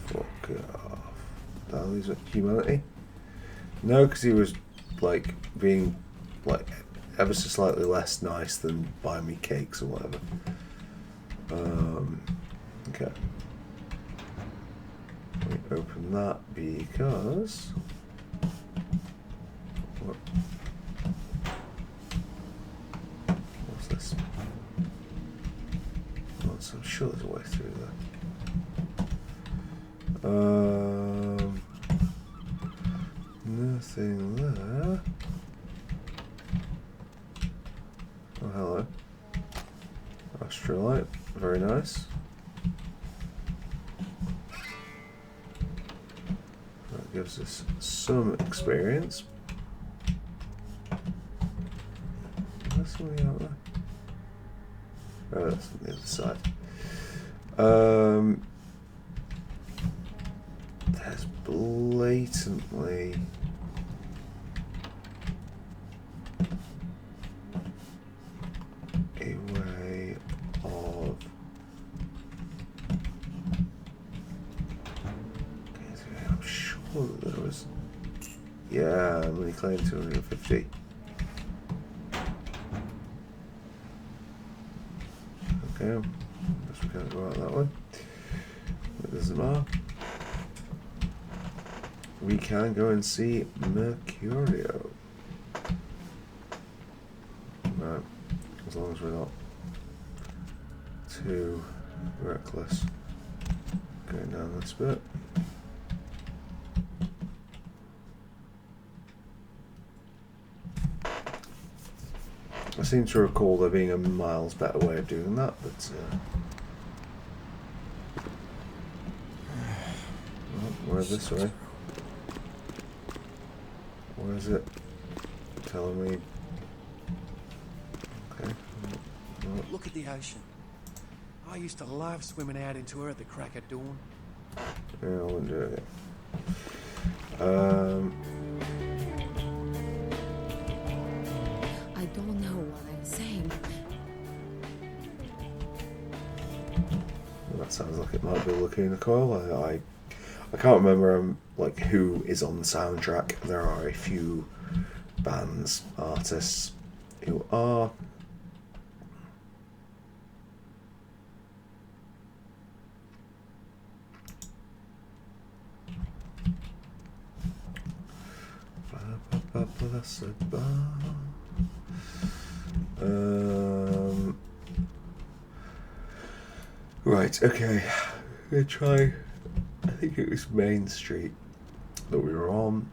Fuck off. Did I lose humanity? No, because he was like being like ever so slightly less nice than buying me cakes or whatever. Okay. Let me open that because. What's this? Oh, so I'm sure there's a way through there. Nothing there. Oh, hello. Astrolite, very nice. That gives us some experience. There's something out there. Oh, that's on the other side. There's blatantly a way of I'm sure that there was. Yeah, I'm only claiming 250. Okay, I guess we can't go out that way. It doesn't matter. We can go and see Mercurio. Right, as long as we're not too reckless going down this bit. I seem to recall there being a miles better way of doing that, but Where's this way? Where is it? Telling me. Okay. Look at the ocean. I used to love swimming out into her at the crack of dawn. Yeah, I wouldn't do it. I don't know what I'm saying. That sounds like it might be Lucky Nicole. I can't remember like who is on the soundtrack. There are a few bands, artists who are. Right, okay. I'm gonna try. I think it was Main Street that we were on.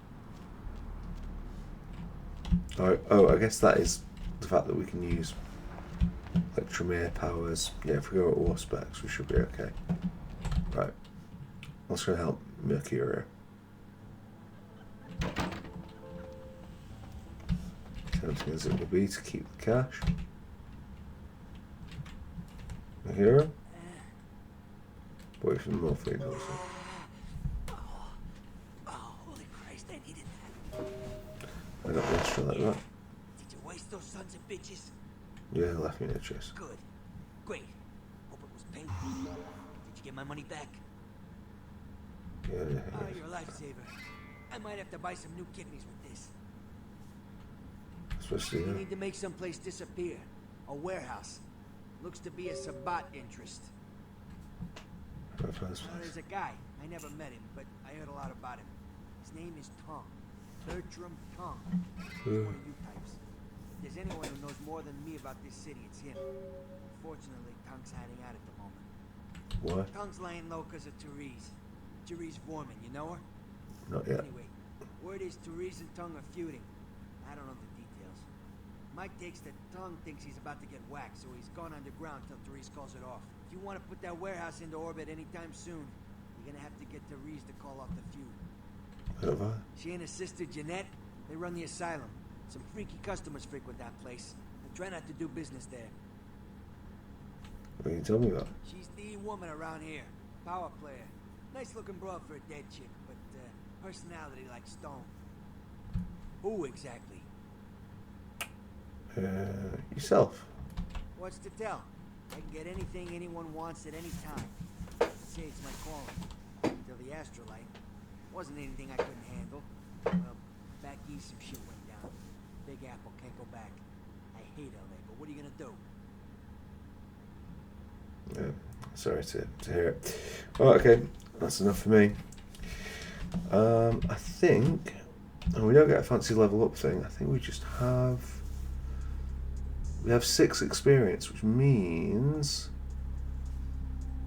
Oh, I guess that is the fact that we can use like Tremere powers. Yeah, if we go at war specs, we should be okay. Right. That's gonna help Mercurio. Tempting as it will be to keep the cash. Mercurio? Wait for the morphine also. Oh, holy Christ, I needed that. I got extra like that. Did you waste those sons of bitches? Yeah, left me no choice. Good. Great. Hope it was painful. Did you get my money back? Yeah. Oh, you're a lifesaver. I might have to buy some new kidneys with this. Especially, You need to make someplace disappear. A warehouse. Looks to be a Sabat interest. There's a guy. I never met him, but I heard a lot about him. His name is Tom. Bertram Tom. He's one of you types. If there's anyone who knows more than me about this city, it's him. Unfortunately, Tong's hiding out at the moment. What? Tong's laying low because of Therese. Therese Vorman, you know her? Not yet. Anyway, word is Therese and Tong are feuding. I don't know the details. Mike takes that Tong thinks he's about to get whacked, so he's gone underground till Therese calls it off. If you want to put that warehouse into orbit anytime soon, you're gonna have to get Therese to call off the feud. Have I? She and her sister Jeanette, they run the asylum. Some freaky customers frequent that place. I try not to do business there. What can you tell me about? She's the woman around here. Power player. Nice looking broad for a dead chick, but personality like stone. Who exactly? Yourself. What's to tell? I can get anything anyone wants at any time. Say it's my calling. Until the astrolite. Wasn't anything I couldn't handle. Well, back east some shit went down. Big Apple can't go back. I hate LA, but what are you gonna do? Yeah, sorry to hear it. Well, okay, that's enough for me. I think, and we don't get a fancy level up thing. I think we just have. We have 6 experience, which means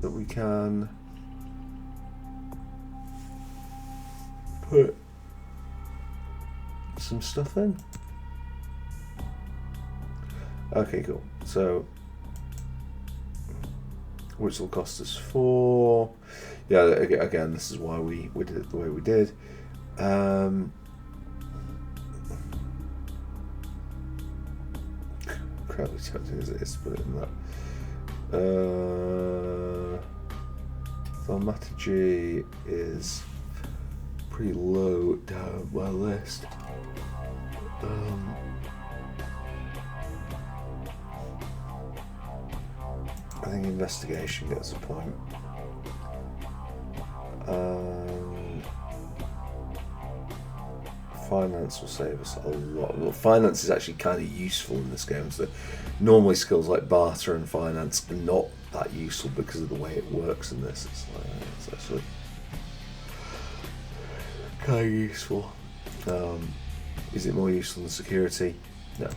that we can put some stuff in. Okay, cool. So, which will cost us 4. Yeah, again, this is why we did it the way we did. Incredibly tempting as it is to put it in that. Thaumaturgy is pretty low down my list. I think investigation gets a point. Finance will save us a lot. Well, finance is actually kind of useful in this game. So normally skills like barter and finance are not that useful because of the way it works in this. It's actually kind of useful. Is it more useful than security? No.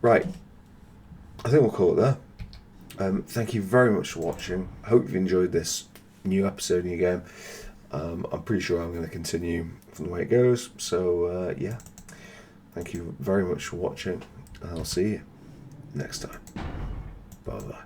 Right. I think we'll call it there. Thank you very much for watching. I hope you've enjoyed this new episode in your game. I'm pretty sure I'm going to continue from the way it goes. So, yeah. Thank you very much for watching. And I'll see you next time. Bye-bye.